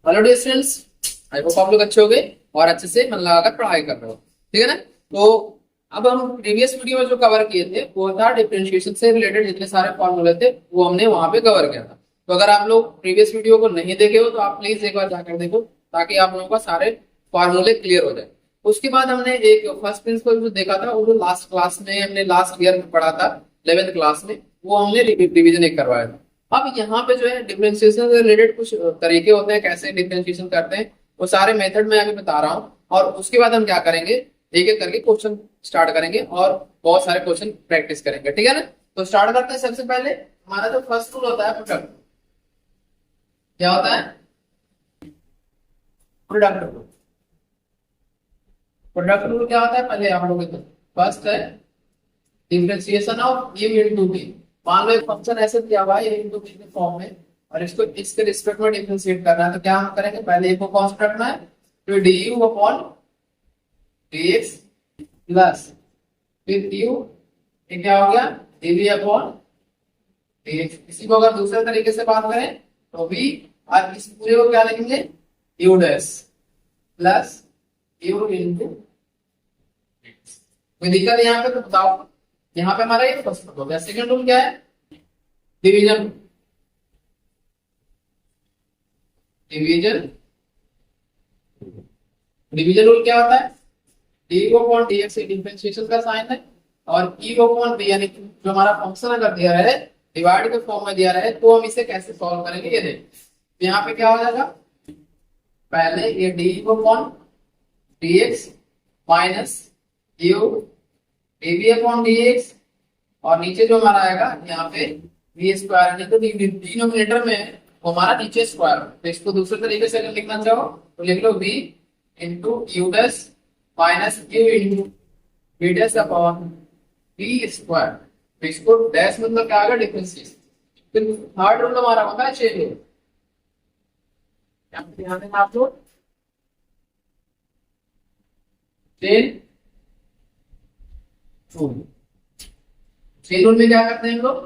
Hello dear students, I hope आप लोग अच्छे हो गए और अच्छे से मन लगाकर पढ़ाई कर रहे हो। ठीक है ना। तो अब हम प्रीवियस वीडियो में जो कवर किए थे वो था डिफरेंशिएशन से रिलेटेड जितने सारे फॉर्मूले थे वो हमने वहां पे कवर किया था। तो अगर आप लोग प्रीवियस वीडियो को नहीं देखे हो तो आप प्लीज एक बार जाकर देखो ताकि आप लोगों का सारे फॉर्मूले क्लियर हो जाए। उसके बाद हमने एक फर्स्ट प्रिंसिपल जो देखा था वो जो लास्ट क्लास में हमने लास्ट ईयर में पढ़ा था 11th क्लास में, वो हमने रिवीजन एक करवाया था। अब यहाँ पे जो है डिफरेंशिएशन से रिलेटेड कुछ तरीके होते हैं कैसे डिफरेंशिएशन करते हैं, वो सारे मेथड मैं अभी बता रहा हूँ। और उसके बाद हम क्या करेंगे, एक एक करके क्वेश्चन स्टार्ट करेंगे और बहुत सारे क्वेश्चन प्रैक्टिस करेंगे। ठीक है ना। तो स्टार्ट करते हैं। सबसे पहले हमारा जो फर्स्ट रूल होता है प्रोडक्ट, क्या होता है? Product rule. प्रोडक्ट रूल क्या होता है पहले आप लोग फर्स्ट है differentiation of a into b. मान लो एक फंक्शन ऐसे दिया हुआ है ए इनटू बी के फॉर्म में और इसको इसके रिस्पेक्ट में डिफरेंशिएट करना है। तो क्या हम करेंगे, पहले ए को कांस्टेंट रखना है, फिर du अपॉन dx प्लस फिर u, ये क्या हो गया dv अपॉन dx। इसी को अगर दूसरे तरीके से बात करें तो v और इस पूरे को क्या लिखेंगे u dash plus u into. कोई दिक्कत है यहाँ पे तो बताओ। यहाँ पे हमारा ये फर्स्ट रूल हो गया। सेकंड रूल क्या है? डिवीजन। डिवीजन डिवीजन रूल क्या होता है? डी अपॉन dx डिफरेंशिएशन का साइन है और e अपॉन b यानी जो हमारा फंक्शन अगर दिया रहे डिवाइड के फॉर्म में दिया रहे तो हम इसे कैसे सॉल्व करेंगे ये देखिए। यहाँ पे क्या हो जाएगा, पहले ये D upon dx minus u dv upon dx और नीचे जो हमारा आएगा यहाँ पे v स्क्वायर यानी तो डिनोमिनेटर में वो हमारा नीचे स्क्वायर। तो इसको दूसरे तरीके से अगर लिखना चाहो तो लिख लो v into you dash minus you into v dash upon v square. तो इसको डैश मतलब क्या आएगा डिफरेंशिएशन। फिर थर्ड रूल हमारा होता है चेन रूल। ध्यान देना आप लोग, चेन रूल। चेन रूल में क्या करते हैं हम लोग,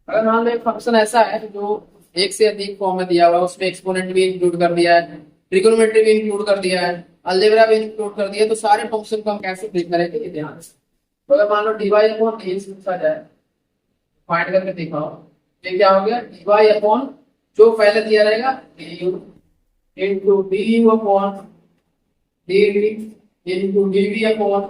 अगर मान लो एक फंक्शन ऐसा है जो एक से अधिक फॉर्म में दिया हुआ है, उसमें एक्सपोनेंट भी इंक्लूड कर दिया है, ट्रिग्नोमेट्री भी इंक्लूड कर दिया है, अलजेब्रा भी इंक्लूड कर दिया है, तो सारे फंक्शन को हम कैसे प्रिंट करेंगे ये ध्यान से। तो अगर मान लो डीवाई अपॉन डी पूछा जाए, फाइंड करके दिखाओ, ये क्या हो गया डीवाई अपॉन जो पहले दिया रहेगा d into d upon d into dv upon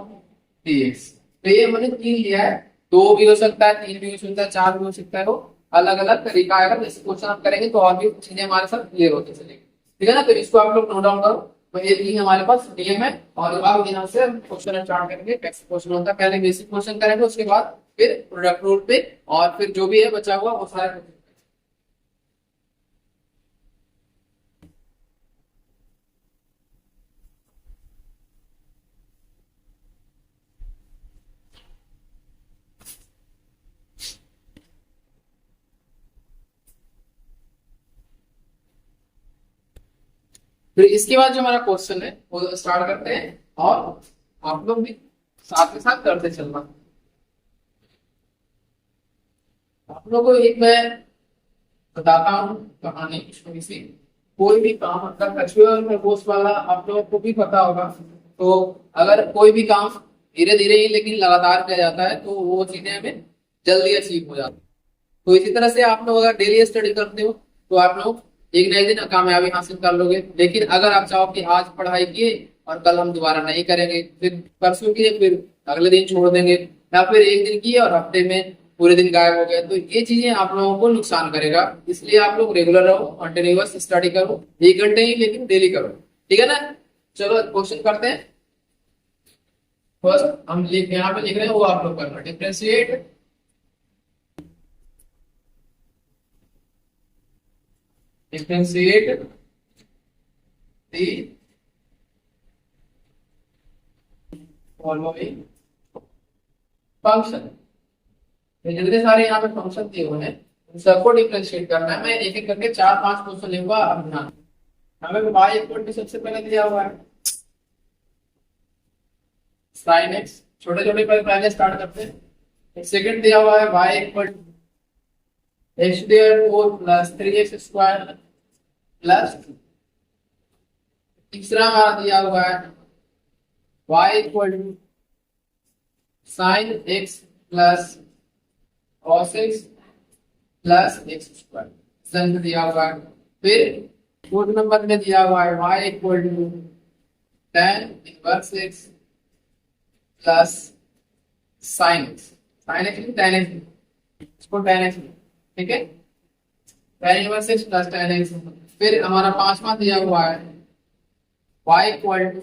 dx. तो ये मैंने तीन लिया है, दो भी हो सकता है, तीन भी हो सकता है, चार भी हो सकता है, वो अलग अलग तरीका आएगा। जैसे क्वेश्चन आप करेंगे तो और भी चीजें हमारे साथ क्लियर होती चलेगी। ठीक है ना। तो इसको आप लोग नोट डाउन करो। तो ये तीन हमारे पास डीएम है और अब यहाँ से क्वेश्चन स्टार्ट करेंगे। टेक्स्ट क्वेश्चन होता है, पहले बेसिक क्वेश्चन करेंगे, उसके बाद फिर प्रोडक्ट रूल पे और फिर जो भी है बचा हुआ वो सारे। फिर इसके बाद जो हमारा क्वेश्चन है वो स्टार्ट करते हैं और आप लोग भी साथ के साथ करते चलना। आप लोग को एक मैं बताता हूँ कहानी छोटी सी। कोई भी काम अगर कछुए और खरगोश वाला आप लोगों को भी पता होगा, तो अगर कोई भी काम धीरे धीरे ही लेकिन लगातार किया जाता है तो वो चीजें हमें जल्दी अचीव हो जाती है। तो इसी तरह से आप लोग अगर डेली स्टडी करते हो तो आप लोग एक नए दिन कामयाबी हासिल कर लोगे। लेकिन अगर आप चाहो कि आज पढ़ाई किए और कल हम दोबारा नहीं करेंगे, फिर परसों किए फिर अगले दिन छोड़ देंगे, या फिर एक दिन किए और हफ्ते में पूरे दिन गायब हो गए, तो ये चीजें आप लोगों को नुकसान करेगा। इसलिए आप लोग रेगुलर रहो, कंटिन्यूअस स्टडी करो, 1 घंटे ही लेकिन डेली करो। ठीक है ना। चलो क्वेश्चन करते हैं। फर्स्ट हम यहाँ पे लिख रहे हैं वो आप लोग करना, differentiate differentiate the following function। जितने सारे यहाँ पे फंक्शन दिए हुए हैं उन सबको डिफरेंशिएट करना है। मैं एक एक करके 4-5 क्वेश्चन लिखूंगा। अब ध्यान, हमें y इक्वल टू सबसे पहले दिया हुआ है sin x, छोटे छोटे पहले स्टार्ट करते हैं। सेकंड दिया हुआ है y equal to x² 4 plus 3x² plus तीसरा हमारा दिया हुआ है y equal to sine x plus cos x plus x square दिया हुआ है। फिर फोर्थ नंबर में दिया हुआ है y equal to tan inverse x plus sine x, sine x tan x, इसको tan एक्स, ठीक है, tan inverse x plus tan x. फिर हमारा पांचवा दिया हुआ है y equal to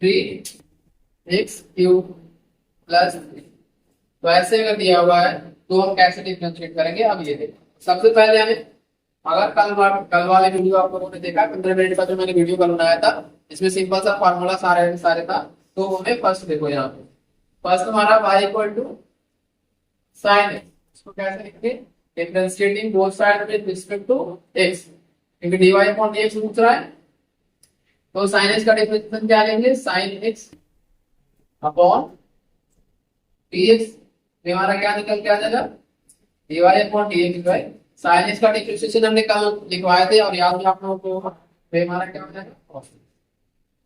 3x cube plus 3। तो ऐसे अगर दिया हुआ है तो हम कैसे डिफरेंशिएट करेंगे, अब ये देखो। सबसे पहले हमें, अगर कल वाले वीडियो आप लोगों ने देखा 15 मिनट का जो मैंने वीडियो कल बनाया था, इसमें सिंपल सा फार्मूला सारे सारे था। तो हमें फर्स्ट देखो, यहाँ पे फर्स्ट हमारा y equal to sine x, इसको कैसे लिखेंगे, differentiating both side with respect to x, क्योंकि dy अपॉन dx पूछ रहा है। तो साइन एक्स का डिफरेंशिएशन क्या लेंगे, साइन एक्स अपॉन dx, ये हमारा क्या निकल के आ जाएगा, dy upon dx by sine x का डिफरेंशिएशन हमने कल लिखवाए थे और याद भी आप लोगों को, तो हमारा क्या हो जाएगा cos,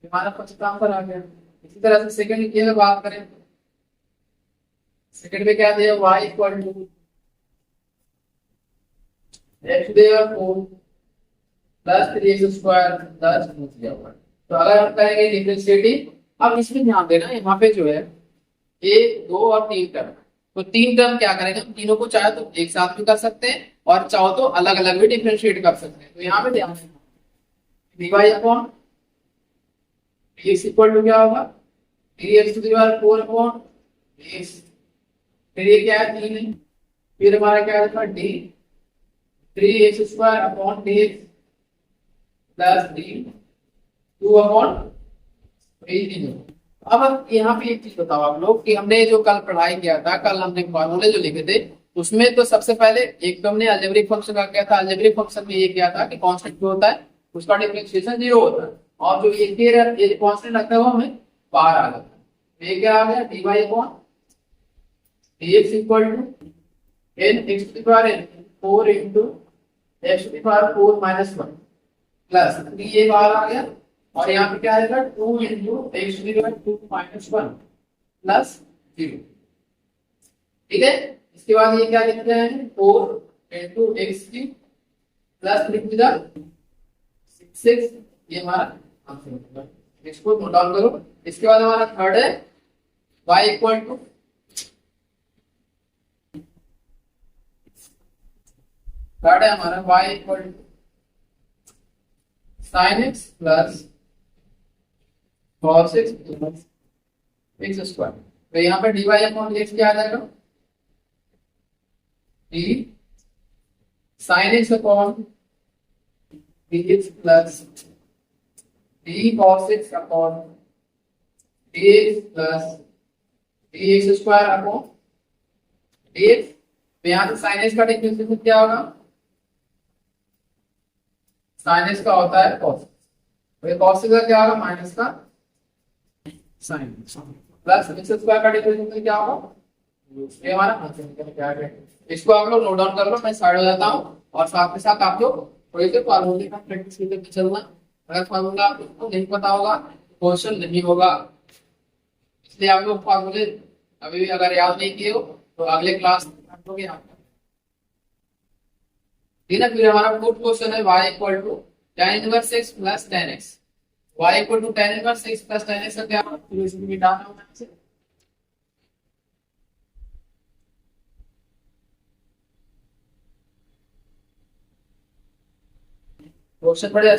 हमारा फर्स्ट आंसर आ गया। इसी तरह से सेकंड की अगर बात करें, सेकंड में क्या दिया, y इक्वल टू x दिया 4 प्लस 3x स्क्वायर प्लस 2 दिया हुआ है। तो अगर हम करेंगे डिफरेंशिएटिंग, अब इसमें ध्यान देना, यहाँ पे जो है 1 2 और 3 टर्म, तो 3 टर्म क्या करेंगे, हम तीनों को चाहे तो एक साथ भी कर सकते हैं और चाहो तो अलग अलग भी डिफरेंशिएट कर सकते हैं। तो यहाँ पे ध्यान देना, dy upon dx equal to क्या होगा, 3x to the power 4 upon dx, फिर ये क्या है 3 है, फिर हमारा क्या है d 3x square upon dx plus d 2 upon 3d। अब यहाँ पे एक चीज बताओ आप लोग कि हमने जो कल पढ़ाई किया था, कल हमने फॉर्मूले जो लिखे थे, उसमें तो सबसे पहले एक तो हमने अलजेब्रिक फंक्शन का किया था। अलजेब्रिक फंक्शन में ये किया था कि कांस्टेंट जो होता है उसका डिफरेंशिएशन 0 होता है, और जो ये कांस्टेंट रखता है वो हमें बाहर आ जाता है। ये क्या आ गया, dy upon dx equal to n x to the power n 4 into x to the power 4 minus 1 plus ये बाहर आ गया, और यहाँ पे क्या आएगा 2 into x to the power 2 minus 1 plus 0, ठीक है। इसके बाद ये क्या लिखते हैं 4 into x की प्लस 3 to the 6, ये हमारा आंसर होगा। इसको नोट डाउन करो। इसके बाद हमारा थर्ड है y इक्वल टू, थर्ड है हमारा y equal to sine x plus cos x plus x square. तो यहाँ पे dy अपॉन dx क्या आ जाएगा, d sign x upon dx plus d cos x upon dx plus dx square upon dx। तो यहाँ पे साइन एक्स का डिफरेंशिएशन क्या होगा, साइन एक्स का होता है cos, तो ये cos का क्या होगा, माइनस का साइन प्लस एक्स स्क्वायर का डिफरेंशिएशन क्या होगा, ये हमारा आंसर निकल के आ गया। इसको आप लोग नोट डाउन कर लो, मैं साइड हो जाता हूँ, और साथ के साथ आप लोग थोड़ी सी फार्मूले का प्रैक्टिस करके चलना। अगर फार्मूला आपको नहीं पता होगा क्वेश्चन नहीं होगा, इसलिए आप लोग फार्मूले अभी भी अगर याद नहीं किए हो तो अगले क्लास आप लोग याद, ठीक है। फिर हमारा फोर्थ क्वेश्चन है y equal to tan inverse x plus tan x, y equal to tan inverse x plus tan x का क्या होगा, तो इसको मिटाना होगा इसे। क्वेश्चन बड़े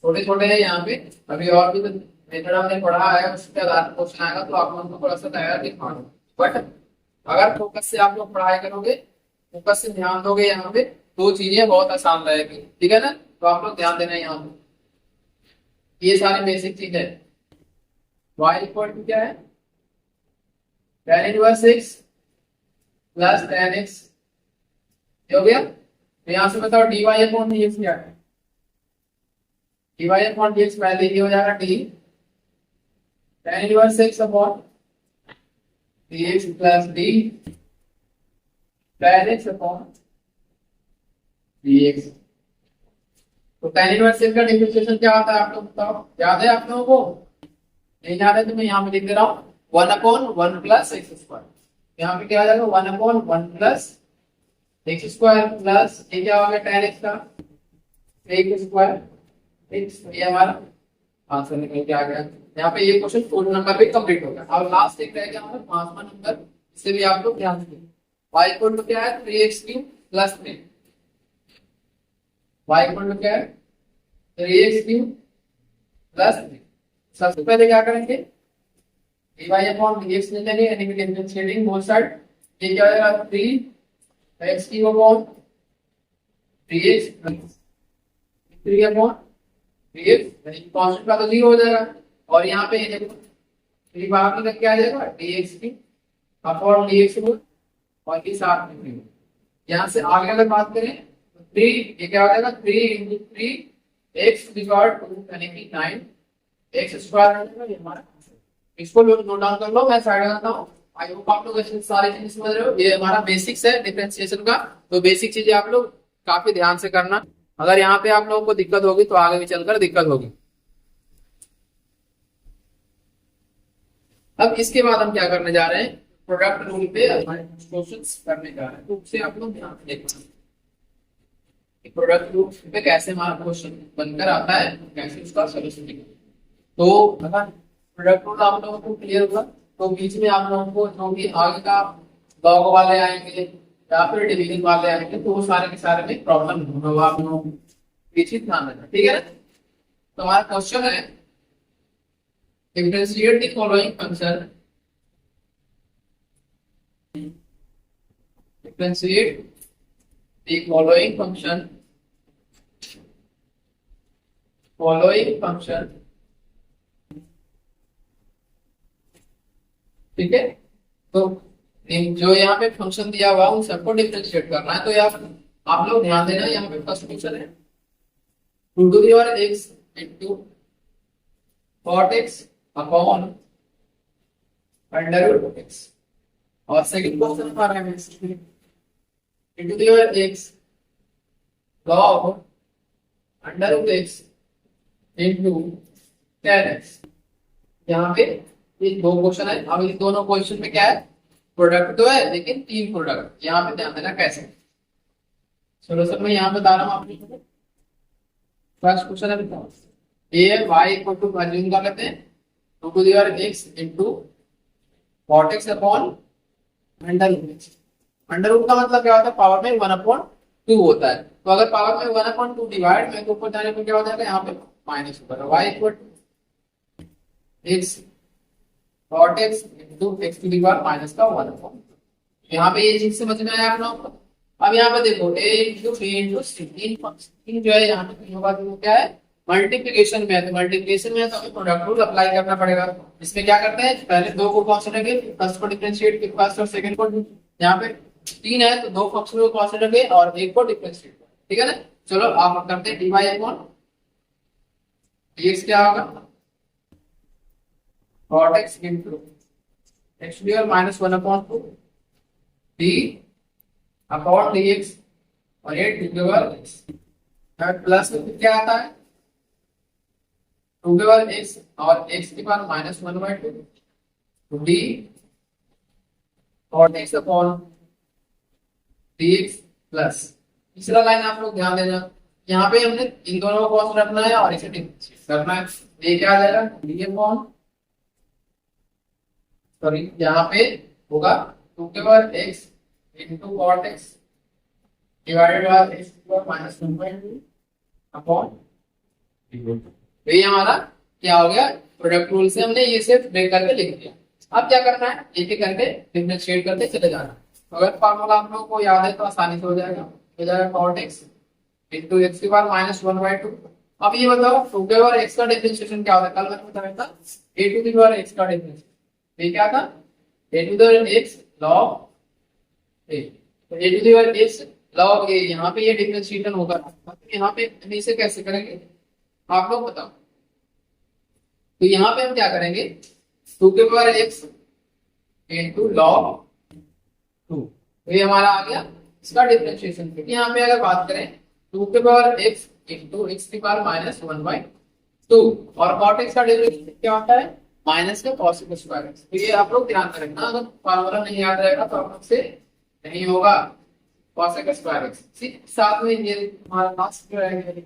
छोटे छोटे हैं यहाँ पे, अभी और भी मेथड हमने पढ़ा है उसके आधार पर क्वेश्चन आएगा, तो आप लोगों को थोड़ा सा तैयार दिखाना। बट अगर फोकस से आप लोग पढ़ाई करोगे, फोकस से ध्यान दोगे, यहाँ पे दो चीजें बहुत आसान रहेगी, ठीक है ना। तो आप लोग ध्यान देना यहाँ पे, ये सारी बेसिक चीज है। y इक्वल टू क्या है, tan inverse x plus tan x, हो गया। तो यहाँ से बताओ dy अपॉन dx क्या है, dy अपॉन dx पहले ये हो जाएगा d tan inverse x upon dx plus d tan x upon dx। तो tan इनवर्स x का डिफरेंशिएशन क्या होता है आप लोग बताओ, याद है आप लोगों को? नहीं याद है तो मैं यहाँ पे लिख दे रहा हूँ 1/1 प्लस एक्स स्क्वायर। यहाँ पे क्या आ जाएगा 1/1 प्लस एक्स स्क्वायर प्लस ये क्या हो गया tan x का एक्स स्क्वायर एक्स, ये हमारा आंसर निकल के आ गया। यहाँ पे ये क्वेश्चन 4 नंबर पे कंप्लीट हो गया। अब लास्ट एक रह गया हमारा 5वां नंबर, इससे भी आप लोग ध्यान दें। y इक्वल टू क्या है 3x³ plus 3, y equal to क्या है 3x³ प्लस 3। सबसे पहले क्या करेंगे dy अपॉन dx ले लेंगे, यानी कि डिफरेंशिएटिंग बोथ साइड। ये क्या हो जाएगा 3x³ upon 3x plus 3 upon 3x, यानी कांस्टेंट का तो 0 हो जाएगा। और यहाँ पे ये देखो 3 बाहर निकल के आ जाएगा dx³ अपॉन dx² और ये साथ में 3। यहाँ से आगे अगर बात करें तो 3 ये क्या हो जाएगा 3 × 3 x डिवाइड 2 यानी कि 9 x स्क्वायर हो जाएगा। ये हमारा इसको नोट डाउन कर लो, मैं साइड में आता हूँ। आई होप आप लोग सारी चीजें समझ रहे हो। ये हमारा बेसिक्स है डिफरेंशिएशन का, तो बेसिक चीजें आप लोग काफी ध्यान से करना। अगर यहाँ पे आप लोगों को दिक्कत होगी तो आगे भी चलकर दिक्कत होगी। अब इसके बाद हम क्या करने जा रहे हैं, प्रोडक्ट रूल पे क्वेश्चंस करने जा रहे हैं, तो उससे आप लोग ध्यान से देखना प्रोडक्ट रूल पे कैसे हमारा क्वेश्चन बनकर आता है, कैसे उसका सॉल्यूशन निकलता है। तो अगर प्रोडक्ट रूल आप लोगों को क्लियर होगा तो बीच में आप लोगों को जो भी आगे का लॉग वाले आएंगे या फिर डिवीजन वाले आएंगे तो वो सारे के सारे में प्रॉब्लम होगा, आप लोगों को पीछे ध्यान रखना, ठीक है ना। तो हमारा क्वेश्चन है differentiate the following function, differentiate the following function ठीक है। तो जो यहाँ पे फंक्शन दिया हुआ उन सबको डिफरेंशिएट करना है। तो यार आप लोग ध्यान देना, यहाँ पे फर्स्ट फंक्शन है 2x into cot x upon √x, और सेकंड क्वेश्चन हमारा है into the x log √x into tan x। यहाँ पे ये दो क्वेश्चन है। अब इस दोनों क्वेश्चन में क्या है, प्रोडक्ट तो है लेकिन 3 प्रोडक्ट। यहाँ पे ध्यान देना कैसे सोल्यूशन में यहाँ बता रहा हूँ आपको। फर्स्ट क्वेश्चन है बताओ, a है y इक्वल टू वैल्यू निकाल लेते हैं 2x into cot x upon √x। √x का मतलब क्या होता है, पावर में 1/2 होता है। तो अगर पावर में 1/2 डिवाइड में तो ऊपर जाने पर क्या हो जाएगा, यहाँ पे माइनस ऊपर y equal to x cot x into x to the power minus का 1/2। यहाँ पे ये चीज समझ में आया आप लोगों को। अब यहाँ पे देखो a into b into c, तीन फंक्शन जो है यहाँ पे तीनों का क्या है मल्टीप्लिकेशन में है। तो मल्टीप्लिकेशन में है तो हमें प्रोडक्ट रूल अप्लाई करना पड़ेगा। इसमें क्या करते हैं, पहले दो को कांस्टेंट रखेंगे, फर्स्ट को डिफरेंशिएट, फिर फर्स्ट और सेकंड को। यहाँ पे 3 है तो दो फंक्शन को कांस्टेंट रखेंगे और एक को डिफरेंशिएट, ठीक है ना। चलो आप करते हैं dy अपॉन dx क्या होगा cot x into x to the power minus 1/2 d upon dx और ये टू के पावर x प्लस क्या आता है 2 के पावर x और x की पावर माइनस 1/2 d और x अपॉन dx प्लस। तीसरा लाइन आप लोग ध्यान देना, यहाँ पे हमने इन दोनों को कॉन्स्टेंट रखना है और इसे डिफरेंशिएट करना है। ये क्या आ जाएगा d अपॉन सॉरी यहाँ पे होगा 2 के power x into cot x divided bye x की पावर माइनस 1/2 अपॉन। तो ये हमारा क्या हो गया, प्रोडक्ट रूल से हमने ये सिर्फ ब्रेक करके लिख दिया। अब क्या करना है, एक एक करके डिफरेंशिएट करते चले जाना। अगर फार्मूला आप लोगों को याद है तो आसानी से हो जाएगा cot x into x की पावर माइनस 1/2। अब ये बताओ 2 के पावर x का डिफरेंशिएशन क्या होता है, कल मैंने बताया था a to the power x का डिफरेंशिएशन। ये क्या था a to the power x log a, तो a to the power x log a। यहाँ पे ये डिफरेंशिएशन होगा, यहाँ पे हम इसे कैसे करेंगे आप लोग बताओ। तो यहाँ पे हम क्या करेंगे 2 के पावर x into log 2, तो ये हमारा आ गया इसका डिफरेंशिएशन। यहाँ पे अगर बात करें 2 के पावर x इंटू एक्स की पावर माइनस 1/2 और कॉट एक्स का डेरिवेटिव क्या होता है माइनस का कॉस का स्क्वायर एक्स। तो ये आप लोग ध्यान में रखना, अगर फार्मूला नहीं याद रहेगा तो आप लोग से नहीं होगा cos का स्क्वायर एक्स। साथ में ये हमारा लास्ट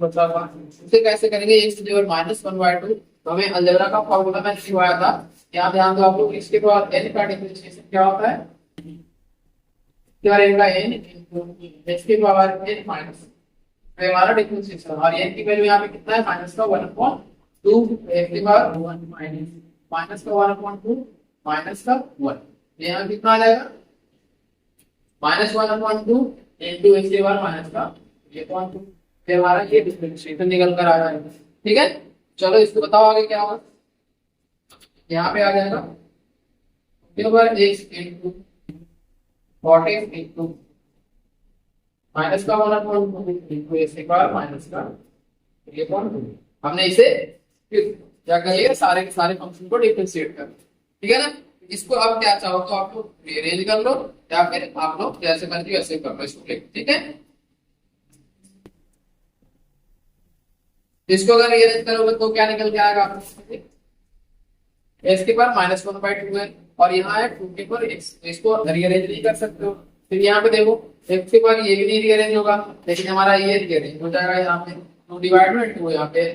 बचा हुआ उसे कैसे करेंगे x की पावर माइनस 1/2। तो हमें अलजेब्रा का फार्मूला मैंने सिखाया था, यहाँ ध्यान दो आप लोग, x की पावर n का डिफरेंशिएशन क्या होता है, क्या रहेगा n इनटू x की पावर n माइनस, तो हमारा डिफरेंशिएशन और n की वैल्यू यहाँ पे कितना है माइनस का 1/2 x की पावर 1 माइनस का 1/2 माइनस का 1, ये यहाँ कितना आ जाएगा माइनस 1/2 इंटू एक्स की पावर माइनस का ये 0.2, फिर हमारा ये डिफरेंशिएशन निकल कर आ जाएगा। ठीक है, चलो इसको बताओ आगे क्या होगा। यहाँ पे आ जाएगा over x into cot x into minus का 1/2 इंटू एक्स की पावर माइनस का ये 0.2। हमने इसे फिर क्या करिएगा सारे के सारे फंक्शन को डिफरेंशिएट कर, ठीक है ना। इसको आप क्या चाहो तो आप लोग रीअरेंज कर लो या फिर आप लोग जैसे करते हो वैसे कर लो इसको, ठीक है। इसको अगर रीअरेंज करोगे तो क्या निकल के आएगा आपको, एक्स के पावर माइनस 1/2 है और यहाँ है 2 के पावर एक्स, इसको रीअरेंज नहीं कर सकते हो। फिर यहाँ पे देखो एक्स के पावर ये भी नहीं रीअरेंज होगा, लेकिन हमारा ये रीअरेंज हो जाएगा यहाँ पे 2 डिवाइड में 2 यहाँ पे।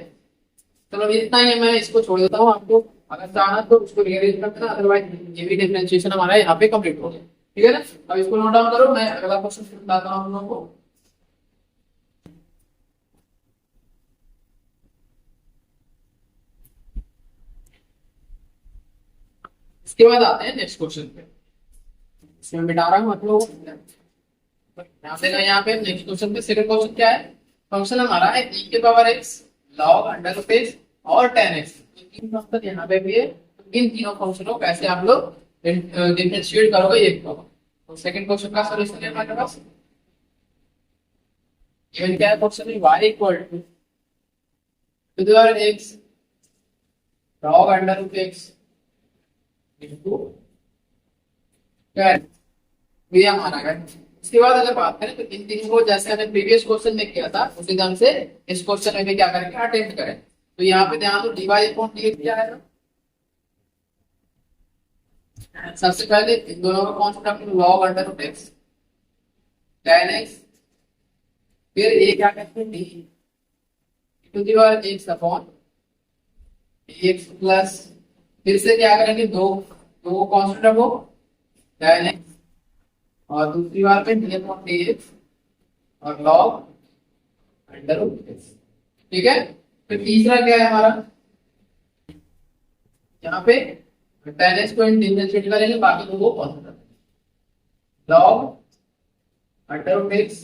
चलो इतना ही है, मैं इसको छोड़ देता हूँ, आपको अगर चाहना तो उसको रीअरेंज कर देना, अदरवाइज ये भी डिफरेंशिएशन हमारा यहाँ पे कंप्लीट हो गया, ठीक है ना। अब इसको नोट डाउन करो, मैं अगला क्वेश्चन बताता हूँ हम लोगों को। इसके बाद आते हैं नेक्स्ट क्वेश्चन पे, इसमें मिटा रहा हूँ आप लोगों को ध्यान देना। यहाँ पे नेक्स्ट क्वेश्चन पे सेकंड क्वेश्चन क्या है, फंक्शन हमारा है e के power x log under root x और tan x, तीन फंक्शन यहाँ पे भी है। इन तीनों फंक्शन को कैसे आप लोग डिफरेंशिएट करोगे ये करो। तो सेकंड क्वेश्चन का सॉल्यूशन है हमारे पास, गिवन क्या है क्वेश्चन में y equal to the power x log under root x into क्या है ये हमारा है। इसके बाद अगर बात करें तो इन तीनों को जैसे हमने प्रीवियस क्वेश्चन में किया था उसी ढंग से इस क्वेश्चन में भी क्या करेंगे अटेम्प्ट करें। तो यहाँ पे ध्यान दो dy अपॉन dx क्या है, सबसे पहले इन दोनों का कॉन्सेप्ट अपने log under root x tan x, फिर ये क्या करते हैं d to the power x upon dx plus फिर से क्या करेंगे दो कॉन्स्टेंट है वो tan x और दूसरी बार पे d अपॉन dx और log अंडर रूट x, ठीक है। फिर तीसरा क्या है हमारा, यहाँ पे tan x को डिफरेंशिएट करेंगे, बाकी दो constant log under root x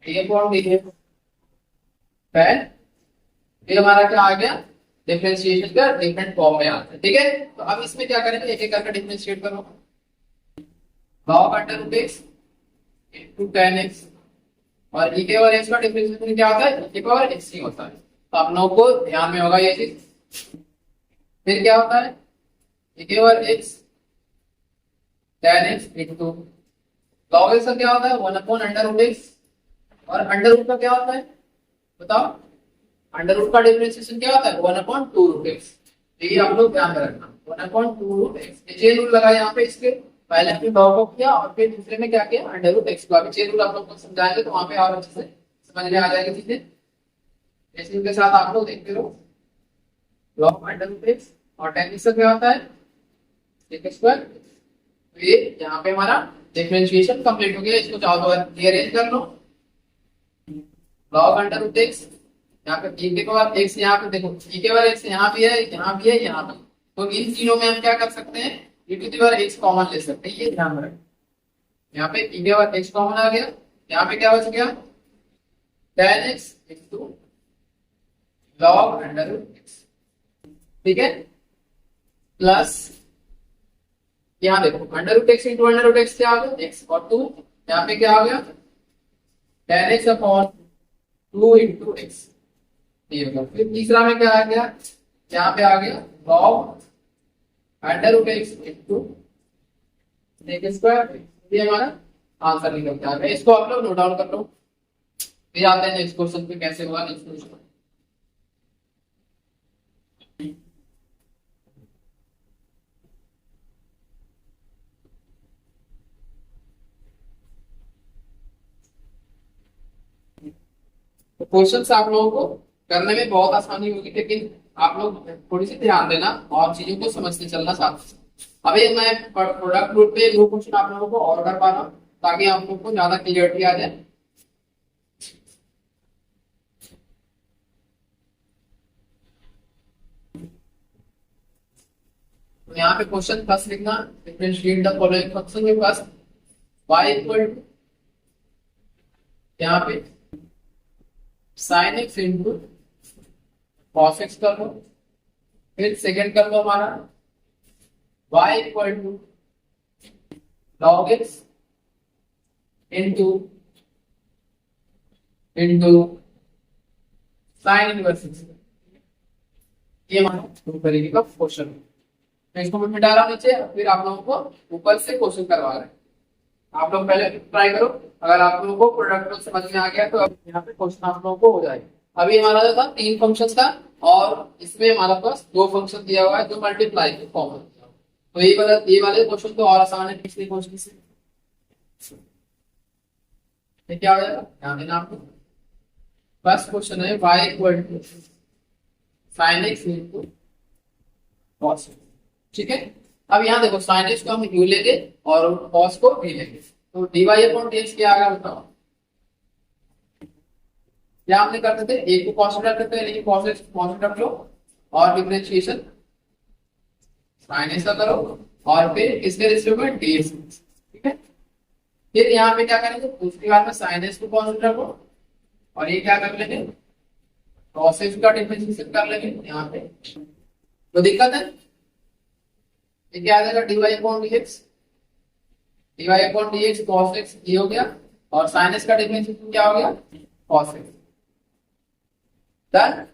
d upon dx tan, ये हमारा क्या आ गया डिफरेंशिएशन का डिफरेंट फॉर्म में आता है, ठीक है। तो अब इसमें क्या करेंगे एक एक करके डिफरेंशिएट करो, log under root x into tan x और e के पावर x का डिफरेंशिएशन क्या होता है e के पावर x ही होता है। तो आप लोगों को ध्यान में होगा ये चीज। फिर क्या होता है e के power x tan x into log x का क्या होता है 1 अपॉन अंडर रूट x और अंडर रूट का क्या होता है बताओ, अंडर रूट का डिफरेंशिएशन क्या होता है 1/2 रूट x। ये आप लोग ध्यान में रखना 1/2 रूट x, चेन रूल लगा यहाँ पे, इसके पहले हमने log को किया और फिर दूसरे में क्या किया अंडर रूट x को। अभी चेन रूल आप लोग को समझाएंगे तो वहां पे और अच्छे से समझ में आ जाएगी चीजें। चेन के साथ आप लोग देखते रहो log अंडर रूट x और tan x का क्या होता है sec स्क्वायर। ये यहाँ पे हमारा डिफरेंशिएशन कंप्लीट हो गया, इसको चाहो तो रीअरेंज कर लो log अंडर रूट x यहाँ पे e के पावर x, यहाँ पे देखो e के पावर x यहाँ भी है यहाँ भी है यहाँ पे, तो इन तीनों में हम क्या कर सकते हैं e to the power x common ले सकते हैं, ये ध्यान में रखें। यहाँ पे e के पावर x कॉमन आ गया, यहाँ पे क्या बच गया tan x into log under root x, ठीक है, प्लस यहाँ देखो under root x under under root x क्या आ गया x और 2, यहाँ पे क्या आ गया tan x upon 2 into x। फिर तीसरा में क्या आ गया, यहाँ पे आ गया log under root x into sec square, ये हमारा आंसर निकल के आ गया। इसको आप लोग नोट डाउन कर लो। फिर आते हैं नेक्स्ट क्वेश्चन पे, कैसे होगा नेक्स्ट क्वेश्चन। तो क्वेश्चंस आप लोगों को करने में बहुत आसानी होगी, लेकिन आप लोग थोड़ी सी ध्यान देना और चीजों को समझते चलना साथ साथ। अभी मैं प्रोडक्ट रूट पे दो क्वेश्चन आप लोगों को और कर पा रहा हूँ, ताकि आप लोगों को ज्यादा क्लियरिटी आ जाए। तो यहाँ पे क्वेश्चन फर्स्ट लिखना, डिफरेंशिएट द फॉलोइंग फंक्शन में फर्स्ट y इक्वल टू यहाँ पे sin x into cos x कर लो। फिर सेकेंड कर लो हमारा y equal to log x into sine inverse x। ये हमारा दो तरीके का क्वेश्चन है। मैं इसको मिटा रहा हूं नीचे, फिर आप लोगों को ऊपर से क्वेश्चन करवा रहे हैं। आप लोग पहले ट्राई करो, अगर आप लोगों को प्रोडक्ट समझ में आ गया तो अब यहाँ पे क्वेश्चन आप लोगों को हो जाएगा। अभी हमारा जो था 3 फंक्शन था, और इसमें हमारे पास 2 फंक्शन दिया हुआ है जो मल्टीप्लाई के फॉर्म में। तो ये वाले क्वेश्चन तो और आसान है पिछले क्वेश्चन से। ये क्या हो जाएगा, ध्यान देना आपको। फर्स्ट क्वेश्चन है y equal to sine x into cos. ठीक है, अब यहाँ देखो साइन एक्स को हम u लेंगे और कॉस को v लेंगे, तो dy अपॉन dx क्या आएगा बताओ। क्या हमने करते थे, एक को कॉन्स्टेंट रखते थे, लेकिन कॉस एक्स कॉन्स्टेंट रख लो और डिफरेंशिएशन साइन एक्स का करो और फिर इसके रेशियो में dx। ठीक है, फिर यहाँ पे क्या करेंगे, दूसरी बार में साइन एक्स को कॉन्स्टेंट रखो और ये क्या कर लेंगे, कॉस एक्स का डिफरेंशिएशन कर लेंगे यहाँ पे। तो दिक्कत है, ये क्या आ जाएगा dy upon dx, dy upon dx cos x ये हो गया, और sin x का डिफरेंशिएशन क्या हो गया cos x। डन।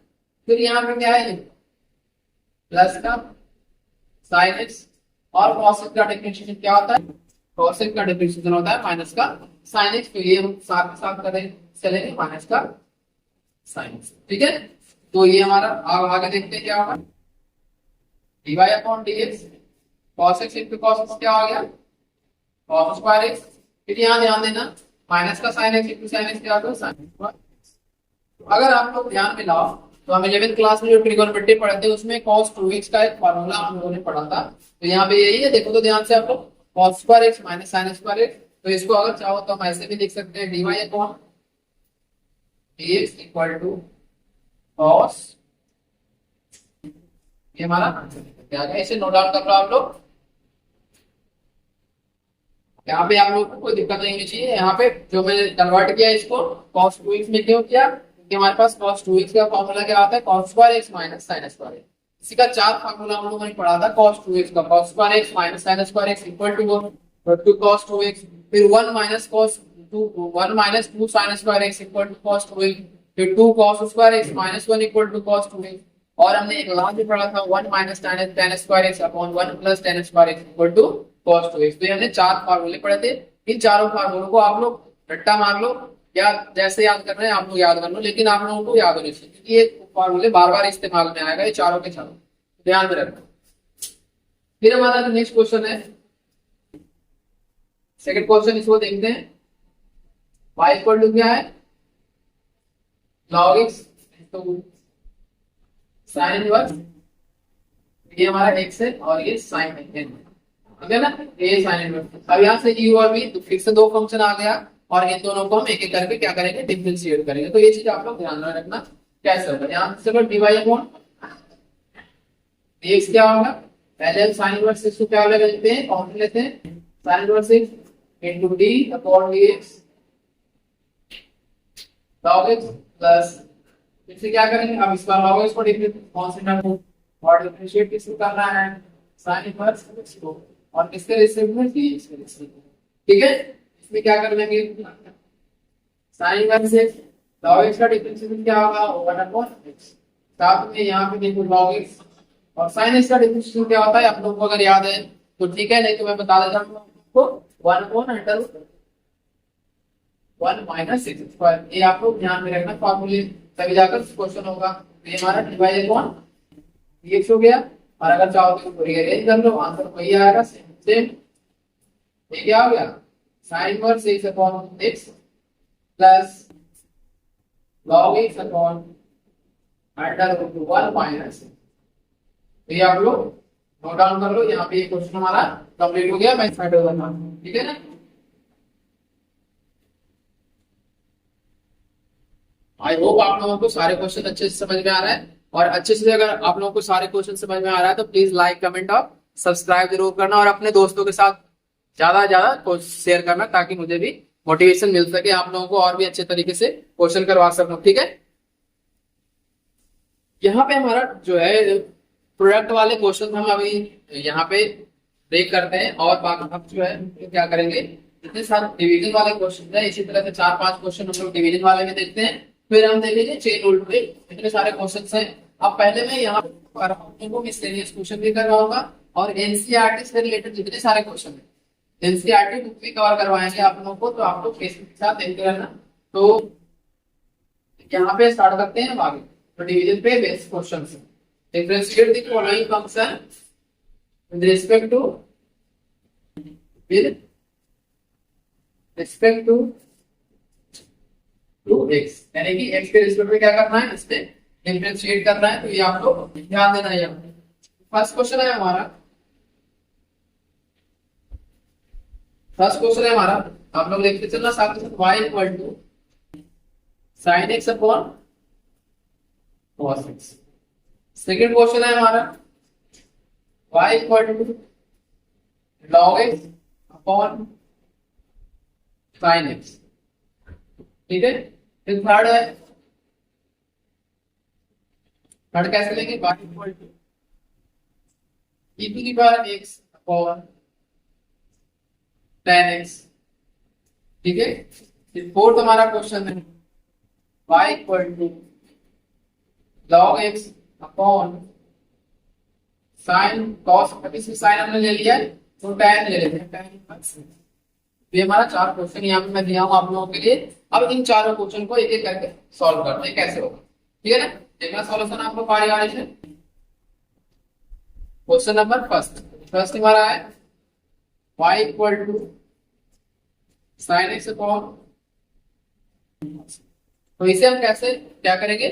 फिर यहाँ पे क्या है, प्लस का sin x और cos x का डिफरेंशिएशन क्या होता है, cos x का डिफरेंशिएशन होता है माइनस का sin x। तो ये हम साथ साथ करें चलेंगे, माइनस का sin x। ठीक है, तो ये हमारा आगे देखते हैं क्या होगा, dy upon dx cos x into cos x क्या हो गया cos स्क्वायर x। फिर यहाँ ध्यान देना माइनस का sin x into sin x क्या होगा sin स्क्वायर। अगर आप लोग ध्यान में लाओ तो हम 11th क्लास में जो ट्रिगोनोमेट्री पढ़े थे उसमें cos 2x का एक फार्मूला हम लोगों ने पढ़ा था। तो यहाँ पे यही है, देखो तो ध्यान से आप लोग, cos square x minus sin square x। तो इसको अगर चाहो तो हम ऐसे भी लिख सकते हैं, dy upon dx equal to cos, ये हमारा आंसर क्या है। इसे नोट डाउन कर लो आप लोग। यहाँ पे आप लोगों को कोई दिक्कत नहीं होनी चाहिए। यहाँ पे जो मैंने कन्वर्ट किया इसको cos 2x में क्यों किया, क्योंकि हमारे पास cos 2x का फॉर्मूला क्या आता है cos square x minus sin square x। इसी का 4 फॉर्मूला हम लोगों ने पढ़ा था cos 2x का, cos square x minus sin square x equal to cos 2x, फिर 1 minus 2 sin square x equal to cos 2x, फिर 2 cos square x minus 1 equal to cos 2x, और हमने एक लास्ट में पढ़ा था 1 minus tan square x upon 1 plus tan square x equal to cos 2x। तो ये हमने 4 फार्मूले पढ़े थे। इन चारों फार्मूलों को आप लोग रट्टा मार लो, या जैसे याद कर रहे हैं आप लोग याद कर लो, लेकिन आप लोगों को याद होने चाहिए क्योंकि ये फार्मूले बार बार इस्तेमाल में आएगा, ये चारों के चारों ध्यान में रखना। फिर हमारा जो नेक्स्ट क्वेश्चन है, सेकंड क्वेश्चन, इसको देखते हैं। y इक्वल टू क्या है log x तो साइन इनवर्स, ये हमारा x है और ये साइन है, ठीक है ना, ये साइन इनवर्स। अब यहाँ से u और v तो फिर से 2 फंक्शन आ गया, और इन दोनों को हम एक एक करके क्या करेंगे डिफरेंशिएट करेंगे। तो ये चीज आप लोग ध्यान में रखना कैसे होगा। यहाँ से dy अपॉन dx क्या होगा, पहले हम साइन इनवर्स x को क्या लेते हैं, कॉमन लेते हैं, sign inverse x into d upon dx log x plus, फिर से क्या करेंगे, अब इस बार log x को कांस्टेंट और डिफरेंशिएट किसको करना है साइन इनवर्स x को, और किसके रेशियो में dx के रेशियो। ठीक है, इसमें क्या कर लेंगे sign inverse x log x का डिफरेंशिएशन क्या होगा 1 अपॉन x, साथ में यहाँ पे देखो log x और sin x का डिफरेंशिएशन क्या होता है, आप लोगों को अगर याद है तो ठीक है, नहीं तो मैं बता देता हूँ आपको 1 upon under 1 minus six square. ये आप लोग ध्यान में रखना फॉर्मूले, तभी जाकर क्वेश्चन होगा। तो ये हमारा डिवाइडेड अपॉन dx हो गया। और अगर चाहो तो रीअरेंज कर लो, आंसर वही आएगा सेम। ये क्या हो गया, sine inverse x upon x plus log x upon under root 1 minus. तो ये आप लोग नोट डाउन कर लो। यहाँ पे ये क्वेश्चन हमारा कंप्लीट हो गया। मैं स्टार्ट हो जाता हूँ, ठीक है ना। आई होप आप लोगों को सारे क्वेश्चन अच्छे से समझ में आ रहा है। और अच्छे से अगर आप लोगों को सारे क्वेश्चन समझ में आ रहा है तो प्लीज लाइक कमेंट और सब्सक्राइब जरूर करना, और अपने दोस्तों के साथ ज्यादा ज्यादा शेयर करना, ताकि मुझे भी मोटिवेशन मिल सके आप लोगों को और भी अच्छे तरीके से क्वेश्चन करवा सकूं, ठीक है। यहाँ पे हमारा जो है प्रोडक्ट वाले क्वेश्चन हम अभी यहाँ पे ब्रेक करते हैं, और बाकी अब जो है क्या करेंगे, जितने सारे डिवीजन वाले क्वेश्चन है इसी तरह से 4-5 क्वेश्चन हम लोग डिवीजन वाले में देखते हैं, फिर हम देखेंगे चेन रूल पे। इतने सारे क्वेश्चन हैं। अब पहले मैं यहाँ पर आपको मिसलेनियस क्वेश्चन भी कर रहा होगा, और एनसीईआरटी से रिलेटेड जितने सारे क्वेश्चन है एनसीईआरटी बुक भी कवर करवाएंगे आप लोगों को, तो आप लोग के साथ देखते रहना। तो यहाँ पे स्टार्ट करते हैं आगे। तो डिवीजन पे बेसिक क्वेश्चन है। Differentiate the following function with respect to x, यानी कि x के रिस्पेक्ट में क्या करना है, इस पे डिफरेंशिएट करना है। तो ये आप लोग ध्यान देना है। फर्स्ट क्वेश्चन है हमारा, आप लोग देखते चलना साथ में y equal to sine x upon cos x. Second question है हमारा y equal to log x upon sin x, ठीक है। फिर थर्ड है, थर्ड कैसे लेंगे, y equal to e to the power x upon tan x, ठीक है। फिर फोर्थ हमारा क्वेश्चन है y equal to log x upon sine cos, अभी से साइन हमने ले लिया है तो tan ले लेते हैं, tan इनवर्स। ये हमारा 4 क्वेश्चन यहाँ पे मैं दिया हूँ आप लोगों के लिए। अब इन चारों क्वेश्चन को एक एक करके सॉल्व करते हैं, कैसे होगा, ठीक है ना। देखना सॉल्यूशन आपको पारी आ रही है। क्वेश्चन नंबर फर्स्ट हमारा है y equal to sine x upon, तो इसे हम कैसे क्या करेंगे,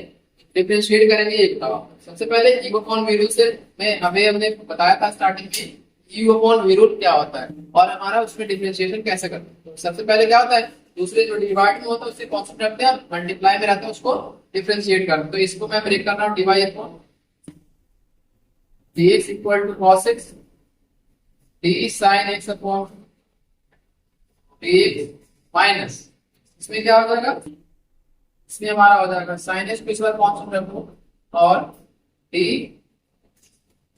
डिफरेंशिएट करेंगे। ये बताओ सबसे पहले यू अपॉन वी रूट से मैं हमने बताया था स्टार्टिंग में यू अपॉन वी रूट क्या होता है, और हमारा उसमें डिफरेंशिएशन कैसे करते हैं। तो सबसे पहले क्या होता है, दूसरे जो डिवाइड में होता है उससे कांस्टेंट रखते हैं, मल्टीप्लाई में रहता है उसको डिफरेंशिएट करते हैं। तो इसको मैं ब्रेक कर रहा हूं, d y upon dx equal to cos x d sin x upon dx minus, इसमें क्या हो जाएगा, इसमें हमारा हो जाएगा sin x को इस बार कांस्टेंट रखो, और d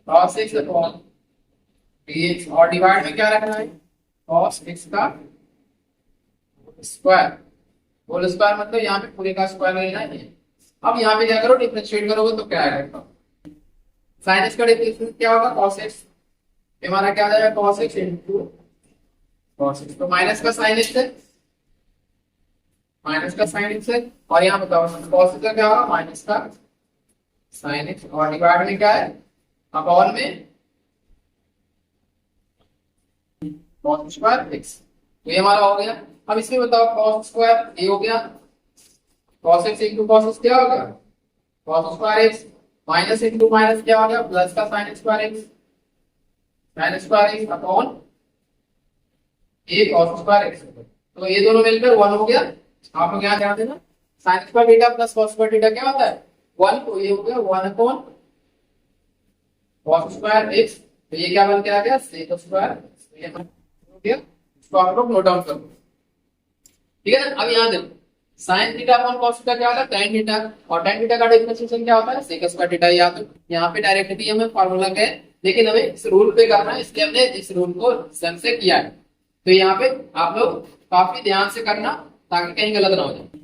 cos x upon dx, और डिवाइड में क्या रखना है, cos x का स्क्वायर, होल स्क्वायर मतलब यहाँ पे पूरे का स्क्वायर लेना है। अब यहाँ पे क्या करो, डिफरेंशिएट करोगे तो क्या आएगा, sin x का डिफरेंशिएट क्या होगा, cos x, हमारा क्या आ जाएगा cos x into cos x, तो माइनस का sin x है, माइनस का sin x है, और यहाँ बताओ cos x का क्या होगा, माइनस का sin x, और डिवाइड में क्या है, अपॉन में cos स्क्वायर x। तो ये हमारा हो गया। अब इसमें बताओ cos स्क्वायर ये हो गया, cos x into cos x क्या होगा, cos square x, minus into minus क्या हो गया, प्लस का sin square x, sin square x upon ये cos स्क्वायर x। तो ये दोनों मिलकर 1 हो गया। आप लोग यहाँ ध्यान देना, sin square theta plus cos square theta क्या होता है 1, तो ये हो गया 1 अपॉन cos स्क्वायर x। तो ये क्या बन के आ गया sec स्क्वायर, ये हो गया। इसको आप लोग नोट डाउन करो, ठीक है ना। अब यहाँ देखो sin theta upon cos theta क्या होता है tan थीटा, और tan थीटा का डिफरेंशिएशन क्या होता है sec स्क्वायर थीटा। या तो यहाँ पे डायरेक्टली हमें फार्मूला का है, लेकिन हमें इस रूल पे करना है, इसलिए हमने इस रूल को सन से किया है। तो यहाँ पे आप लोग काफी ध्यान से करना ताकि कहीं गलत ना हो जाए।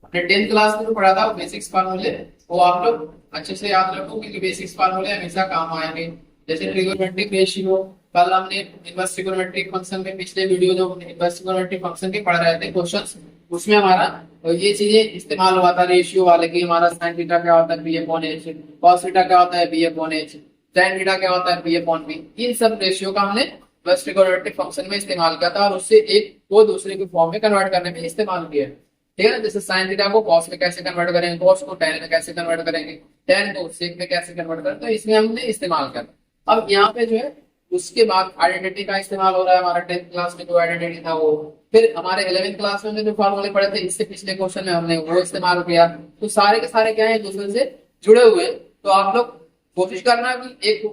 अपने 10th क्लास में जो पढ़ा था बेसिक्स फार्मूले, वो आप लोग अच्छे से याद रखो, क्योंकि बेसिक्स फार्मूले हमेशा काम आएंगे। जैसे ट्रिगोनोमेट्रिक रेशियो, कल हमने इनवर्स ट्रिगोनोमेट्रिक फंक्शन के पिछले वीडियो जो इनवर्स ट्रिगोनोमेट्रिक फंक्शन के पढ़ रहे थे क्वेश्चंस, उसमें हमारा ये चीजें इस्तेमाल हुआ था रेशियो वाले की। हमारा साइन थीटा क्या होता है B upon H, cos theta क्या होता है B upon H, tan theta क्या होता है बी अपॉन बी। इन सब रेशियो का हमने इनवर्स ट्रिगोनोमेट्रिक फंक्शन में इस्तेमाल किया था और उससे एक को दूसरे के फॉर्म में कन्वर्ट करने में इस्तेमाल किया है। ठीक है ना, जैसे साइन थीटा को कॉस में कैसे कन्वर्ट करेंगे, कॉस को tan में कैसे कन्वर्ट करेंगे, tan को सेक में कैसे कन्वर्ट करेंगे, तो इसमें हमने इस्तेमाल किया। अब यहाँ पे जो है उसके बाद आइडेंटिटी का इस्तेमाल हो रहा है। हमारा 10th क्लास में जो आइडेंटिटी था वो, फिर हमारे 11th क्लास में जो फॉर्मूले पढ़े थे इससे पिछले क्वेश्चन में हमने वो इस्तेमाल किया। तो सारे के सारे क्या है एक दूसरे से जुड़े हुए हैं। तो आप लोग कोशिश करना कि एक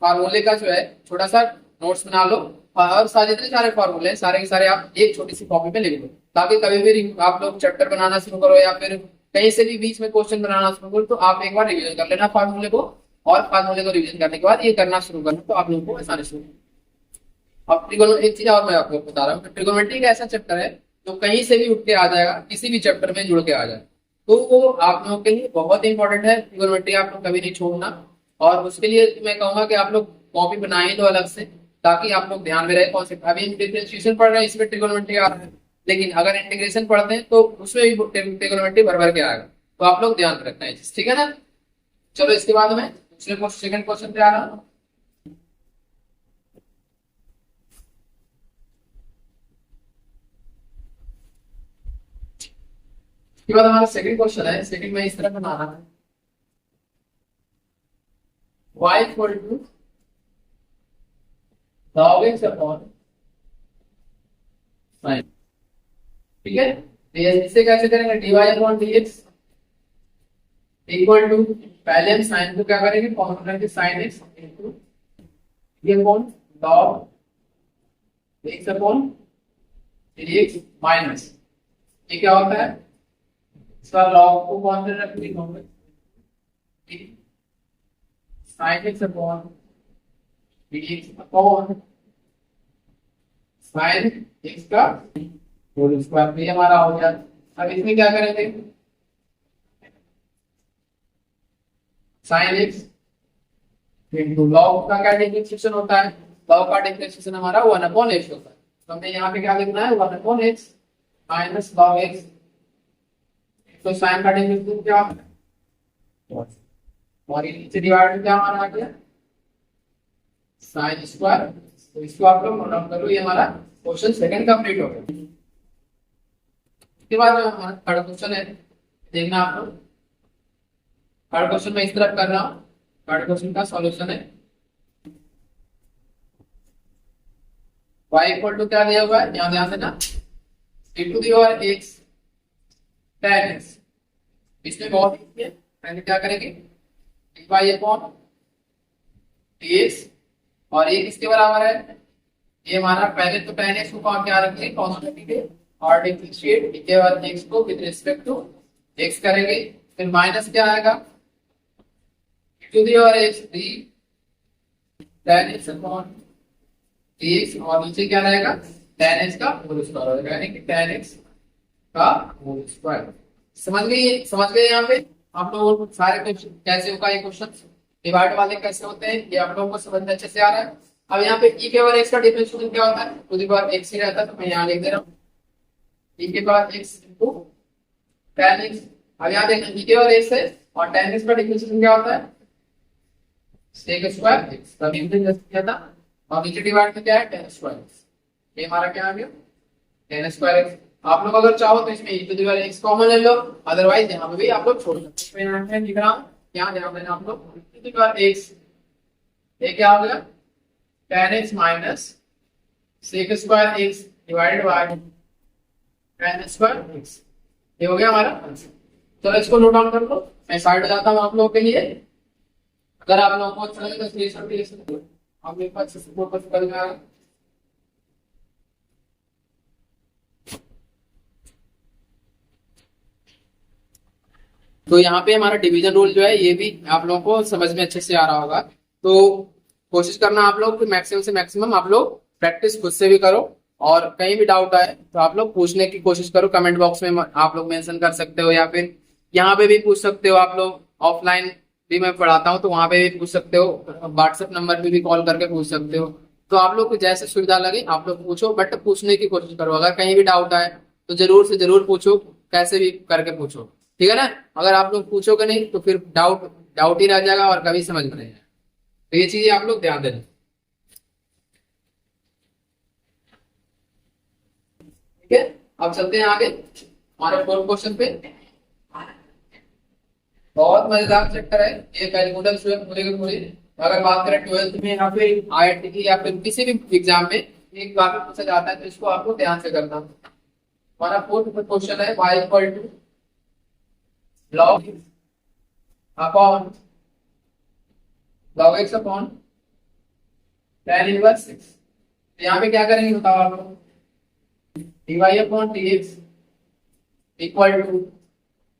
फार्मूले का जो है छोटा सा नोट्स बना लो और सारे जितने सारे फार्मूले सारे के सारे आप एक छोटी सी कॉपी पे लिख लो, ताकि कभी भी आप लोग चैप्टर बनाना शुरू करो या फिर कहीं से भी बीच में क्वेश्चन बनाना शुरू करो तो आप एक बार रिवीजन कर लेना फार्मूले को, और फार्मूले को रिवीजन करने के बाद ये करना शुरू करना तो आप लोगों को आसानी से। अब ट्रिगोनोमेट्री एक चीज और मैं आपको बता रहा हूँ, ट्रिगोनोमेट्री एक ऐसा चैप्टर है जो कहीं से भी उठ के आ जाएगा, किसी भी चैप्टर में जुड़ के आ जाए, तो वो आप लोगों के लिए बहुत इंपॉर्टेंट है। ट्रिगोनोमेट्री आप लोग कभी नहीं छोड़ना, और उसके लिए मैं कहूंगा कि आप लोग कॉपी बनाए दो अलग से, ताकि आप लोग ध्यान में रहे कॉन्सेप्ट। अभी हम डिफरेंशिएशन पढ़ रहे हैं इसमें ट्रिगोनोमेट्री आ रहा है, लेकिन अगर इंटीग्रेशन पढ़ते हैं तो उसमें भी ट्रिगोनोमेट्री भर भर के आएगा, तो आप लोग ध्यान रखना है, ठीक है ना। चलो इसके बाद में दूसरे सेकंड क्वेश्चन पे आ रहा हूँ। इसके बाद हमारा सेकंड क्वेश्चन है, सेकंड में इस तरह बनाना है y equal to log x upon sin। ठीक है, तो ये इससे कैसे करेंगे, dy upon dx equal to, पहले हम साइन को क्या करेंगे कॉमन करके sin x इनटू ये upon log x upon dx minus ये क्या होता है, इसका log को कौन से रखेंगे sin x upon dx upon sin x का होल स्क्वायर, ये हमारा हो गया। अब इसमें क्या करेंगे sin x इनटू log का क्या डिफरेंशिएशन होता है, log का डिफरेंशिएशन हमारा 1 अपॉन x होता है, तो हमें यहाँ पे क्या लिखना है 1 upon x minus log x। तो sin का डिफरेंशिएशन क्या होता है और ये नीचे डिवाइड क्या हमारा आ गया sin स्क्वायर। तो इसको आप लोग नोट डाउन करो, ये हमारा क्वेश्चन सेकंड कंप्लीट हो गया। इसके बाद हमारा थर्ड क्वेश्चन है, देखना आप लोग। थर्ड क्वेश्चन में इस तरह कर रहा हूँ, थर्ड क्वेश्चन का सॉल्यूशन है y इक्वल टू क्या दिया हुआ है, यहाँ ध्यान देना e to the power x tan x। इसमें बहुत इजी है, पहले क्या करेंगे dy अपॉन dx और ये किसके बराबर है, ये हमारा पहले तो tan x को क्या रखेंगे कांस्टेंट के और डिफरेंशिएट के बाद x को विद रिस्पेक्ट टू x करेंगे, फिर माइनस क्या आएगा to the power x d tan x upon dx और नीचे क्या रहेगा tan x का होल स्क्वायर हो जाएगा, यानी कि tan x का होल स्क्वायर। समझ गए यहाँ पे आप लोगों को सारे क्वेश्चन कैसे होगा, ये क्वेश्चन डिवाइड वाले कैसे होते हैं ये आप लोगों को समझ में अच्छे से आ रहा है। अब यहाँ पे e के पावर x का डिफरेंशिएशन क्या होता है, टू दी पावर x ही रहता है, तो मैं यहाँ लिख दे रहा हूँ e के power x into tan x। अब यहाँ देखना e के पावर x है और tan x का डिफरेंशिएशन क्या होता है sec स्क्वायर x, तभी हमने जैसे किया था, और नीचे डिवाइड में क्या है tan स्क्वायर x, ये हमारा क्या आ गया tan स्क्वायर x। आप लोग अगर चाहो तो इसमें e to the power x common ले लो, अदरवाइज यहाँ पे भी आप लोग छोड़ सकते हैं। मैं लिख रहा हूँ यहाँ ध्यान देना आप लोग e to the power x, ये क्या हो गया tan x minus sec square x divided by tan square x, ये हो गया हमारा आंसर। चलो इसको नोट डाउन कर लो, मैं साइड हो जाता हूँ आप लोगों के लिए। अगर आप लोगों को अच्छा लगे तो स्क्रीनशॉट ले सकते हो, आप मेरे पास सपोर्ट पर कर जाएगा। तो यहाँ पे हमारा डिवीजन रूल जो है ये भी आप लोगों को समझ में अच्छे से आ रहा होगा, तो कोशिश करना आप लोग मैक्सिमम से मैक्सिमम आप लोग प्रैक्टिस खुद से भी करो, और कहीं भी डाउट आए तो आप लोग पूछने की कोशिश करो, कमेंट बॉक्स में आप लोग मेंशन कर सकते हो या फिर यहाँ पे भी पूछ सकते हो। आप लोग ऑफलाइन भी मैं पढ़ाता हूँ तो वहां पे भी पूछ सकते हो, व्हाट्सएप नंबर पे भी कॉल करके पूछ सकते हो। तो आप लोग को जैसे सुविधा लगे आप लोग पूछो, बट पूछने की कोशिश करो। अगर कहीं भी डाउट आए तो जरूर से जरूर पूछो, कैसे भी करके पूछो, ठीक है ना। अगर आप लोग पूछोगे नहीं तो फिर डाउट डाउट ही रह जाएगा और कभी समझ में नहीं आएगा। तो ये चीजें आप लोग ध्यान देना, ठीक है। अब चलते हैं आगे हमारे फोर्थ क्वेश्चन पे। बहुत मजेदार चैप्टर है ये, कैलकुलस पूरे के पूरे। अगर बात करें 12th में या फिर आईआईटी की या फिर किसी भी एग्जाम में एक बार में पूछा जाता है, तो इसको आपको ध्यान से करना। हमारा फोर्थ क्वेश्चन है y equal to log upon log x upon tan inverse 6। यहाँ पे क्या करेंगे बताओ आप लोग, dy upon dx equal to,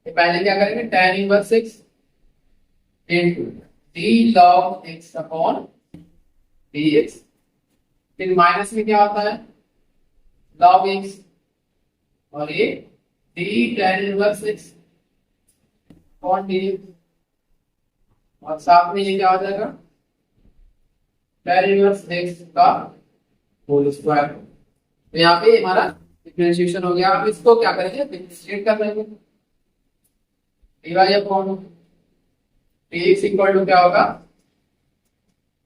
पहले क्या करेंगे tan inverse 6 into d log x upon dx, फिर माइनस में क्या होता है log x और ये d tan inverse 6 upon dx, और साथ में ये क्या हो जाएगा tan इनवर्स x का होल स्क्वायर। तो यहाँ पे हमारा डिफरेंशिएशन हो गया। अब इसको क्या करेंगे डिफरेंशिएट कर लेंगे, dy upon dx equal to क्या होगा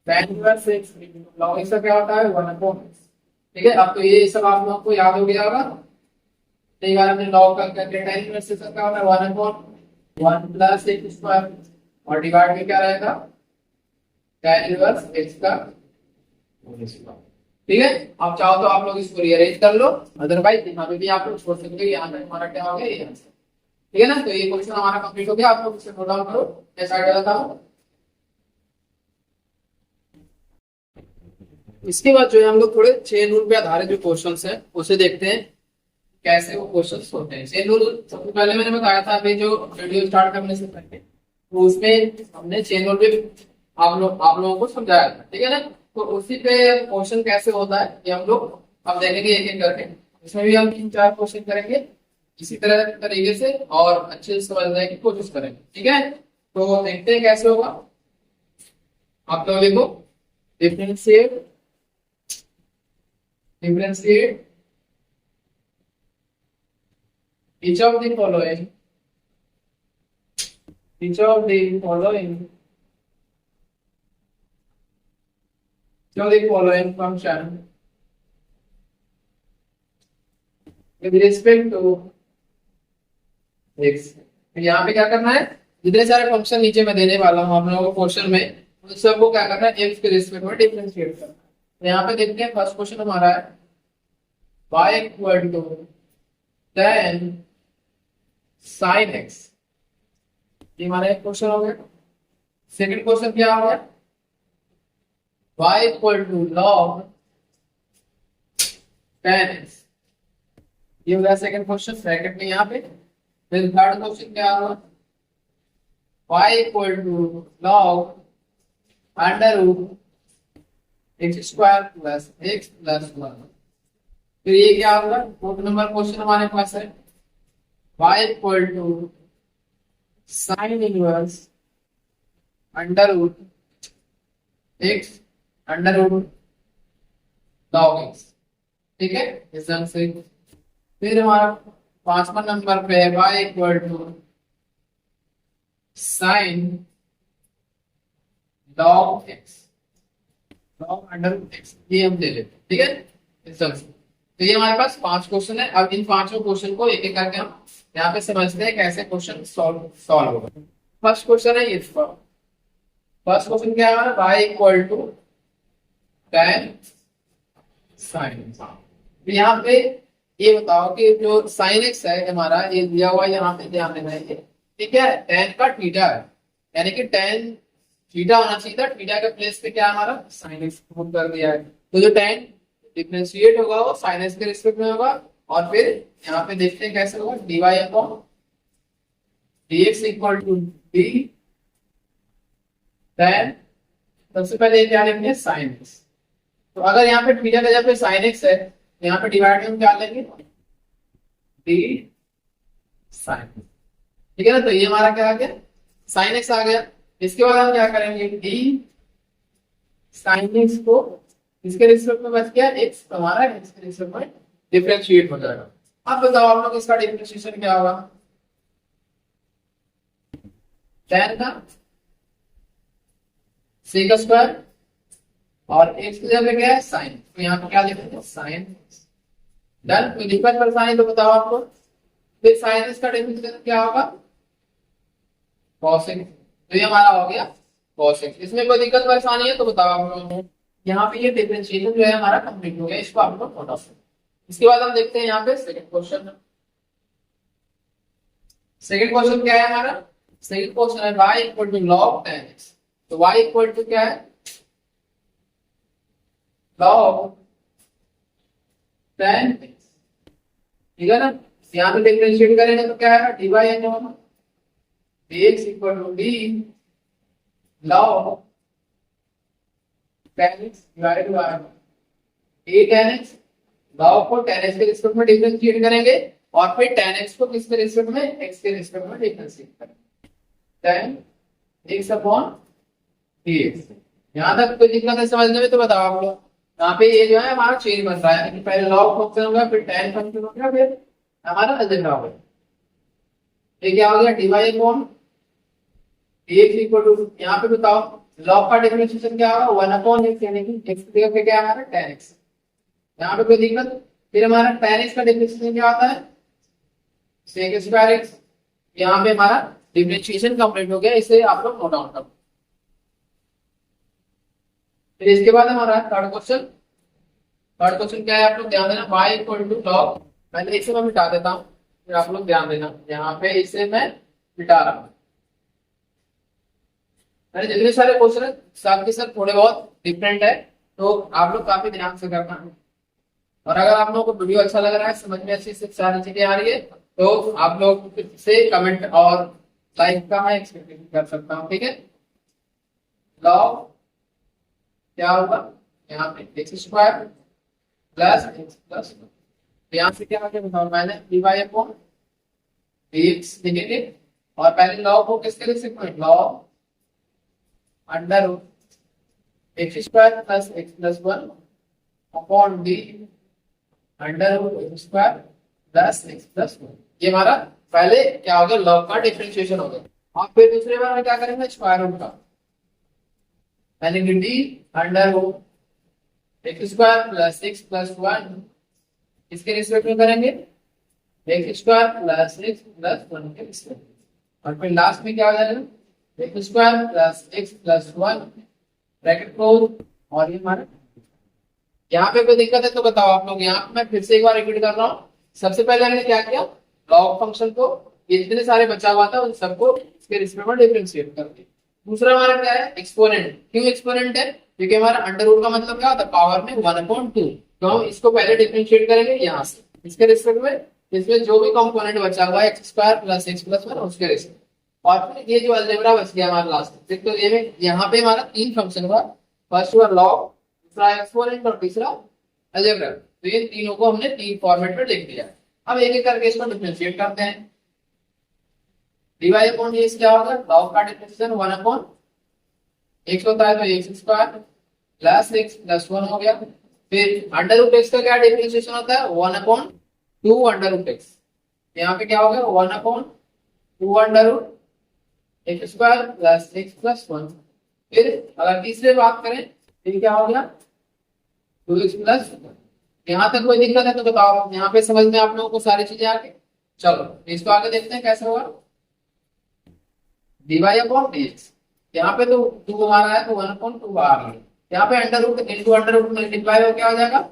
tan inverse x log x का क्या होता है 1 अपॉन, ठीक है। अब तो ये सब आप लोगों को याद हो गया होगा। कई बार हमने log का करके tan इनवर्स x का क्या होता है 1 अपॉन 1 प्लस x स्क्वायर, और डिवाइड में क्या रहेगा tan इनवर्स x का होल स्क्वायर, ठीक है। आप चाहो तो आप लोग इसको रीअरेंज कर लो, अदरवाइज यहाँ पे भी आप लोग छोड़ सकते हो। यहाँ पे हमारा क्या हो गया ये आंसर, ठीक है ना। तो ये क्वेश्चन हमारा कंप्लीट हो गया, आप लोग इसे नोट डाउन करो। मैं साइड वाला था। इसके बाद जो है हम लोग थोड़े चेन रूल पे आधारित जो क्वेश्चंस है उसे देखते हैं कैसे वो क्वेश्चंस होते हैं। चेन रूल सबसे पहले मैंने बताया था अभी जो वीडियो स्टार्ट करने से पहले, तो उसमें हमने चेन रूल पे आप लोगों को समझाया था, ठीक है ना। तो उसी पे क्वेश्चन कैसे होता है ये हम लोग अब देखेंगे एक एक करके। इसमें भी हम 3-4 क्वेश्चन करेंगे इसी तरह तरीके से और अच्छे से समझने की कोशिश करेंगे, ठीक है। तो देखते हैं कैसे होगा। आप लोग देखो differentiate each of the following function with respect to x। यहाँ पे क्या करना है, जितने सारे फंक्शन नीचे में देने वाला हूँ हम लोगों को क्वेश्चन में, उन सबको क्या करना है x के रिस्पेक्ट में डिफरेंशिएट करना है। तो यहाँ पे देखते हैं फर्स्ट क्वेश्चन हमारा है y equal to tan sin x, ये हमारा एक क्वेश्चन हो गया। सेकंड क्वेश्चन क्या हो गया y equal to log tan x, ये हो गया सेकंड क्वेश्चन ब्रैकेट में यहाँ पे। फिर थर्ड क्वेश्चन क्या हुआ y equal to log under root x square plus x plus 1। फिर ये क्या होगा फोर्थ नंबर क्वेश्चन हमारे पास है y equal to sine inverse under root x under root log x, ठीक है इस ढंग से। फिर हमारा पांचवा नंबर पे है y equal to sine log x log under root x, ये हम ले लेते हैं, ठीक है इस ढंग से। तो ये हमारे पास 5 क्वेश्चन है। अब इन 5 क्वेश्चन को एक एक करके हम यहाँ पे समझते हैं कैसे क्वेश्चन सॉल्व होगा। फर्स्ट क्वेश्चन है ये, फर्स्ट क्वेश्चन क्या है हमारा y equal to tan sin। यहाँ पे ये बताओ कि जो sin x है हमारा ये दिया हुआ यहाँ पे ध्यान देना है, ठीक है tan का थीटा है, यानी कि tan थीटा होना चाहिए था, थीटा के प्लेस पे क्या हमारा sin x पुट कर दिया है। तो जो tan डिफरेंशिएट होगा वो sin x के रिस्पेक्ट में होगा। और फिर यहाँ पे देखते हैं कैसे होगा dy upon dx equal to d tan, सबसे पहले क्या लिखेंगे sin x। तो अगर यहाँ पे थीटा की जगह पे sin x है तो यहाँ पे डिवाइड में हम क्या लेंगे d sin, ठीक है ना। तो ये हमारा क्या आ गया sin x आ गया। इसके बाद हम क्या करेंगे d sin x को इसके रिस्पेक्ट में बच गया x हमारा, इसके रिस्पेक्ट में डिफरेंशिएट हो जाएगा। अब बताओ आप लोग इसका डिफरेंशिएशन क्या होगा? tan का sec स्क्वायर और x की जगह क्या है sin, तो यहाँ पे क्या लिखेंगे sin। डन। कोई दिक्कत परेशानी तो बताओ आपको। फिर sin इसका डिफरेंशिएशन क्या होगा? cos x, तो ये हमारा हो गया cos x। इसमें कोई दिक्कत परेशानी है तो बताओ आप लोग। यहाँ पे ये डिफरेंशिएशन जो है हमारा कंप्लीट हो गया, इसको आप लोग नोट डाउन। इसके बाद हम देखते हैं यहाँ पे सेकंड क्वेश्चन। सेकंड क्वेश्चन क्या है हमारा? सेकंड क्वेश्चन है y equal to log tan x। तो y इक्वल टू क्या है? log tan x, ठीक है ना। यहाँ पे डिफरेंशिएट करेंगे तो क्या है? dy upon dx equal to d log tan x divided by a tan x। log को tan x के रिस्पेक्ट में डिफरेंशिएट करेंगे और फिर tan x को किसके रिस्पेक्ट में? x के रिस्पेक्ट में डिफरेंशिएट करेंगे। tan x upon dx। यहाँ तक कोई दिक्कत है समझने में तो बताओ आप लोग। यहाँ पे ये जो है हमारा चेन बन रहा है कि पहले log फंक्शन होगा, फिर tan फंक्शन होगा, फिर हमारा अलजेब्रा होगा। ये क्या हो गया? dy upon dx equal to, यहाँ पे बताओ log का डिफरेंशिएशन क्या होगा? 1 अपॉन x, यानी कि x की जगह पे क्या है हमारा? tan x। यहाँ पे कोई दिक्कत? फिर हमारा tan x का डिफरेंशिएशन क्या होता है? sec square x। यहाँ पे हमारा डिफरेंशिएशन कंप्लीट हो गया, इसे आप लोग नोट डाउन करो। फिर इसके बाद हमारा थर्ड क्वेश्चन। थर्ड क्वेश्चन क्या है आप लोग ध्यान देना? y इक्वल टू log, पहले इसे मैं मिटा देता हूँ फिर आप लोग ध्यान देना। यहाँ पे इसे मैं मिटा रहा हूँ। मैंने जितने सारे क्वेश्चन है सबके सब थोड़े बहुत डिफरेंट है, तो आप लोग काफी ध्यान से करना है। और अगर आप लोगों को वीडियो अच्छा लग रहा है, समझ में अच्छी से सारी चीजें आ रही है, तो आप लोग से कमेंट और लाइक का मैं एक्सपेक्ट कर सकता हूँ, ठीक है। लॉग क्या होगा? यहाँ पे x square plus x plus, यहाँ से क्या आगे बताओ? मैंने dy अपॉन dx लिखेंगे और पहले लॉग को किसके लिए लिखेंगे? Log under root x square plus x plus 1 upon D under root x square plus x plus 1। ये हमारा पहले क्या हो गया? लॉग का डिफरेंशिएशन हो गया। और फिर दूसरे बार में क्या करेंगे? स्क्वायर रूट का, यानी कि D under root x square plus x plus 1, इसके रिस्पेक्ट में करेंगे x square plus x plus 1 के रिस्पेक्ट में। और फिर लास्ट में क्या हो जाएगा? X square plus x plus 1 bracket close. और ये हमारा, यहाँ पे कोई दिक्कत है तो बताओ आप लोग। यहाँ पे मैं फिर से एक बार रिपीट कर रहा हूँ। सबसे पहले हमने क्या किया? लॉग फंक्शन को, ये जितने सारे बचा हुआ था उन सबको इसके रिस्पेक्ट में डिफरेंशिएट कर दिया। दूसरा हमारा क्या है? एक्सपोनेंट। क्यों एक्सपोनेंट है? क्योंकि हमारा अंडर रूट का मतलब क्या होता है? पावर में 1/2। तो हम इसको पहले डिफरेंशिएट करेंगे यहाँ से इसके रिस्पेक्ट में, इसमें जो भी कंपोनेंट बचा हुआ है x square plus x plus 1 उसके रिस्पेक्ट। और फिर ये जो अलजेब्रा बच गया हमारा लास्ट, तो ये यहाँ पे हमारा 3 फंक्शन हुआ। फर्स्ट हुआ लॉग, दूसरा एक्सपोनेंट और तीसरा अलजेब्रा। तो ये तीनों को हमने 3 फॉर्मेट में लिख दिया। अब एक एक करके इसको डिफरेंशिएट करते हैं। dy अपॉन dx क्या होगा? लॉग का डिफरेंशिएशन 1 अपॉन x होता है, तो x square plus x plus 1 हो गया। फिर अंडर रूट एक्स का क्या डिफरेंशिएशन होता है? 1 अपॉन 2 अंडर रूट एक्स। यहाँ पे क्या हो गया? 1 upon 2 under root x square plus x plus 1। फिर अगर तीसरे बात करें फिर क्या हो गया? 2x plus. यहाँ तक कोई दिक्कत है तो बताओ। यहाँ पे समझ में आप लोगों को सारी चीजें आ गई? चलो इसको आगे देखते हैं कैसे होगा। dy अपॉन dx, यहाँ पे तो 2 हमारा है तो 1 अपॉन 2 आ रहा है। यहाँ पे under root into under root multiply हो क्या हो जाएगा?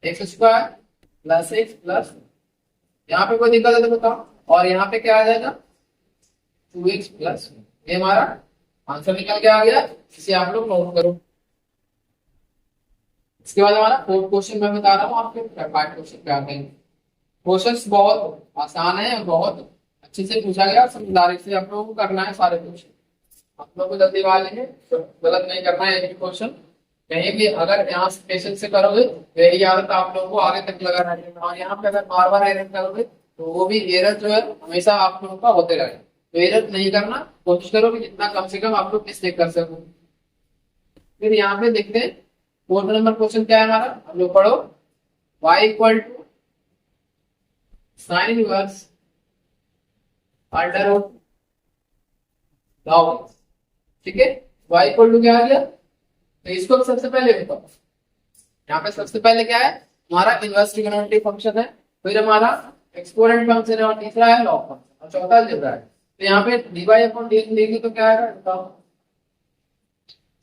X square plus x plus, यहाँ पे कोई दिक्कत है तो बताओ। और यहाँ पे क्या आ जाएगा? 2x plus. ये हमारा आंसर निकल के आ गया, इसे आप लोग नोट करो। इसके बाद हमारा फोर्थ क्वेश्चन मैं बता रहा हूँ आपके पार्ट क्वेश्चन क्या आते हैं। क्वेश्चन बहुत आसान है, बहुत अच्छे से पूछा गया, समझदारी से आप लोगों को करना है सारे क्वेश्चन। आप लोग को जल्दी वाले हैं तो गलत नहीं करना है। एक भी क्वेश्चन कहीं भी अगर यहाँ से पेशेंस से करोगे तो यही आदत आप लोगों को आगे तक लगा रहेगा। और यहाँ पे अगर बार बार एरर करोगे तो वो भी एरर जो है हमेशा आप लोगों का होते रहेगा। तो एरर नहीं करना, कोशिश करो कि जितना कम से कम आप लोग मिस्टेक कर सको। फिर यहाँ पे देखते हैं फोर्थ नंबर क्वेश्चन क्या है हमारा, हम लोग पढ़ो, y equal to sine inverse under root log, ठीक है। y इक्वल टू क्या आ गया, तो इसको अब सबसे पहले बताओ, यहाँ पे सबसे पहले क्या है हमारा इनवर्स ट्रिगोनोमेट्री फंक्शन है, फिर हमारा एक्सपोनेंट फंक्शन है, और तीसरा है लॉग फंक्शन, और चौथा अलजेब्रा है। तो यहाँ पे dy अपॉन dx देंगे तो क्या आएगा बताओ,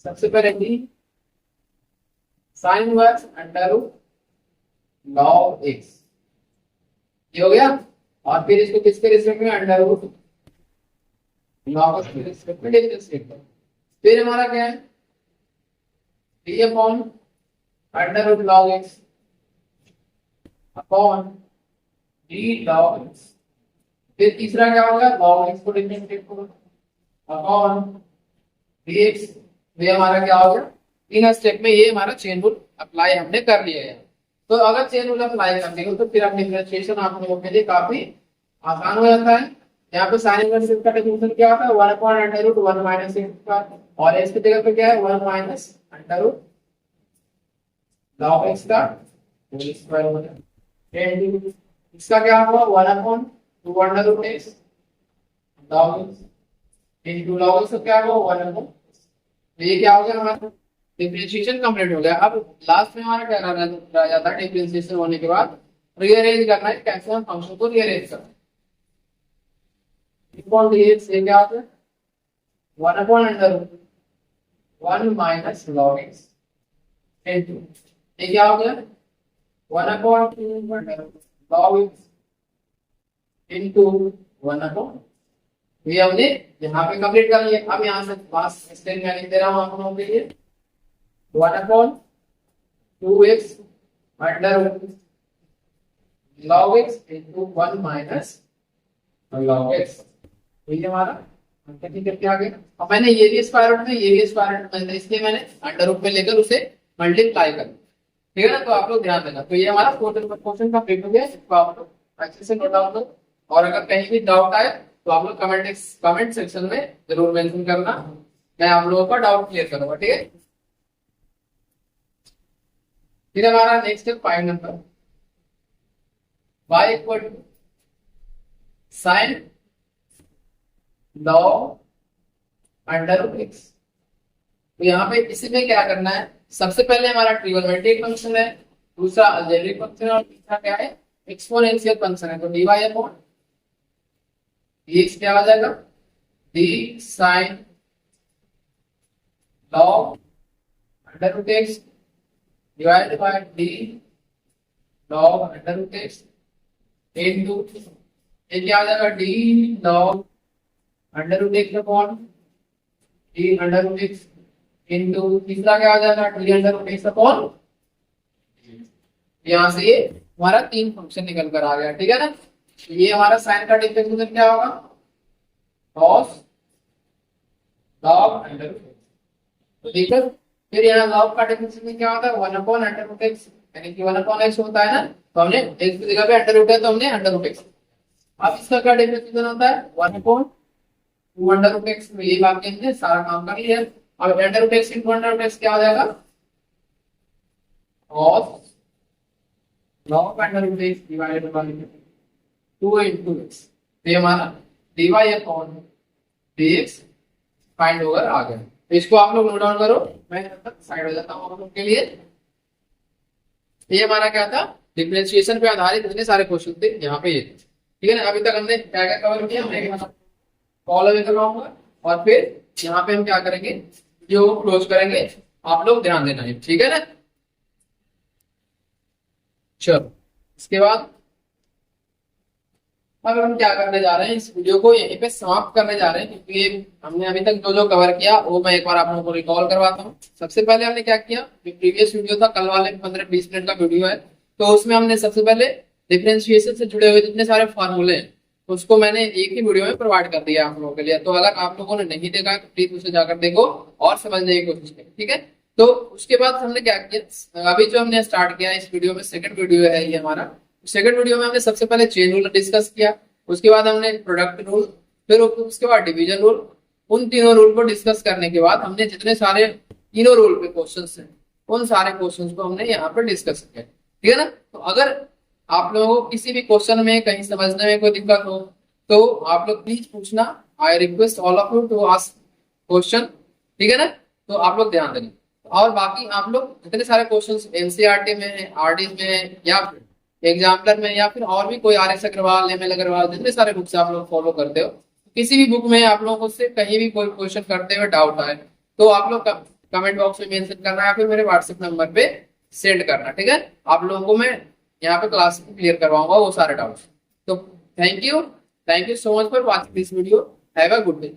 सबसे पहले D sine inverse under root log x, ये हो गया, और फिर इसको किसके रिस्पेक्ट में, अंडर रूट लॉग एक्स के रिस्पेक्ट में डिफरेंशिएट करो। फिर हमारा क्या है D upon under root log x upon D log x, फिर तीसरा क्या होगा लॉग एक्स को डिफरेंशिएट करो अपॉन dx, ये हमारा क्या हो गया, तीन स्टेप में ये हमारा चेन रूल अप्लाई हमने कर लिया है। तो अगर चेन रूल अप्लाई करते हो तो फिर आप डिफरेंशिएशन आप लोगों के लिए काफी आसान हो जाता है। यहाँ पे साइन इनवर्स का डिफरेंशिएशन क्या होता है 1 upon under root 1 minus x का, और एक्स की जगह पे क्या है 1 minus under root log x का होल स्क्वायर हो गया। इसका क्या होगा 1 upon 2 under root x log x into log x, क्या होगा 1 अपॉन, तो ये क्या हो गया हमारा डिफरेंशिएशन कंप्लीट हो गया। अब लास्ट में हमारा क्या रह जाता है, डिफरेंशिएशन होने के बाद रीअरेंज करना है, कैसे हम फंक्शन को रीअरेंज करना है। अपॉन dx ये क्या होता है 1 upon under root 1 minus log x into, ये क्या हो गया 1 upon 2 under root log x into 1 upon, ये हमने यहाँ पे कंप्लीट कर लिया। अब यहाँ से लास्ट स्टेप में लिख दे रहा हूँ आप लोगों के लिए 1 upon 2x under root log x into 1 minus log x, ये हमारा करके आ गया। अब मैंने ये भी स्क्वायर रूट में, ये भी स्क्वायर रूट में, इसलिए मैंने अंडर रूट में लेकर उसे मल्टीप्लाई कर, ठीक है ना। तो आप लोग ध्यान देना। तो ये हमारा फोर्थ नंबर क्वेश्चन कंप्लीट हो गया, इसको आप लोग अच्छे से नोट डाउन करो, और अगर कहीं भी डाउट आए तो आप लोग कमेंट सेक्शन में जरूर मेंशन करना, मैं आप लोगों का डाउट क्लियर करूंगा, ठीक है। फिर हमारा नेक्स्ट है 5 number, y equal to sine log under root x. तो यहाँ पे इसी में क्या करना है, सबसे पहले हमारा ट्रिगोनोमेट्रिक फंक्शन है, दूसरा अलजेब्रिक फंक्शन है, और तीसरा क्या है एक्सपोनेंशियल फंक्शन है। तो dy अपॉन dx क्या आ जाएगा d sine log under root x divided by d log under root x into, ये क्या आ जाएगा d log under root x upon d under root x into, तीसरा क्या आ जाएगा d under root x upon, यहाँ से ये हमारा 3 फंक्शन निकल कर आ गया, ठीक है ना। ये हमारा साइन का डिफरेंशिएशन क्या होगा cos log अंडर रूट, तो ठीक है। फिर यहाँ log का डिफरेंशिएशन क्या होता है 1 अपॉन अंडर रूट एक्स, यानी कि 1 अपॉन x होता है ना, तो हमने x की जगह पे अंडर रूट है तो हमने अंडर रूट x। अब इसका क्या डिफरेंशिएशन होता है 1 अपॉन 2 अंडर रूट एक्स, तो ये बात हमने सारा काम कर लिया। अब under root x into under root x क्या हो जाएगा cos log under root x divided by 2 into x, तो ये हमारा dy अपॉन dx फाइंड होकर आ गया। तो इसको आप लोग नोट डाउन करो, मैं साइड हो जाता हूँ आप लोग के लिए। ये हमारा क्या था डिफरेंशिएशन पे आधारित इतने सारे क्वेश्चन थे यहाँ पे, ये ठीक है ना। अभी तक हमने क्या क्या कवर किया, मैं फॉलो भी करवाऊंगा, और फिर यहाँ पे हम क्या करेंगे जो क्लोज करेंगे, आप लोग ध्यान देना है, ठीक है ना। चलो इसके बाद अब हम क्या करने जा रहे हैं, इस वीडियो को यहीं पे समाप्त करने जा रहे हैं, क्योंकि हमने अभी तक जो जो कवर किया वो मैं एक बार आप लोगों को रिकॉल करवाता हूँ। सबसे पहले हमने क्या किया, प्रीवियस वीडियो था कल वाले 15-20 मिनट का वीडियो है, तो उसमें हमने सबसे पहले डिफरेंशिएशन से जुड़े हुए जितने सारे फॉर्मूले हैं उसको मैंने एक ही वीडियो में प्रोवाइड कर दिया आप लोगों के लिए। तो अगर आप लोगों ने नहीं देखा तो प्लीज उसे जाकर देखो और समझने की कोशिश करें, ठीक है। तो उसके बाद हमने क्या किया, अभी जो हमने स्टार्ट किया इस वीडियो में, सेकंड वीडियो है ये हमारा। सेकंड वीडियो में हमने सबसे पहले चेन रूल डिस्कस किया, उसके बाद हमने प्रोडक्ट रूल, फिर उसके बाद डिवीजन रूल। उन तीनों रूल को डिस्कस करने के बाद हमने जितने सारे तीनों रूल पे क्वेश्चंस हैं उन सारे क्वेश्चंस को हमने यहाँ पर डिस्कस किया, ठीक है ना। तो अगर आप लोगों को किसी भी क्वेश्चन में कहीं समझने में कोई दिक्कत हो तो आप लोग प्लीज पूछना। I request all of you to ask question, ठीक है ना। तो आप लोग ध्यान देना। और बाकी आप लोग जितने सारे क्वेश्चंस एनसीईआरटी में है, आरडीज में है, या फिर एग्जाम्पलर में, या फिर और भी कोई R S Agarwal, M L Agarwal, जितने सारे बुक्स आप लोग फॉलो करते हो, किसी भी बुक में आप लोगों से कहीं भी कोई क्वेश्चन करते हुए डाउट आए तो आप लोग कमेंट बॉक्स में मेंशन करना या फिर मेरे व्हाट्सएप नंबर पे सेंड करना, ठीक है। आप लोगों को मैं यहाँ पे क्लास में क्लियर करवाऊंगा वो सारे डाउट्स। तो thank you so much for watching this video. Have a good day.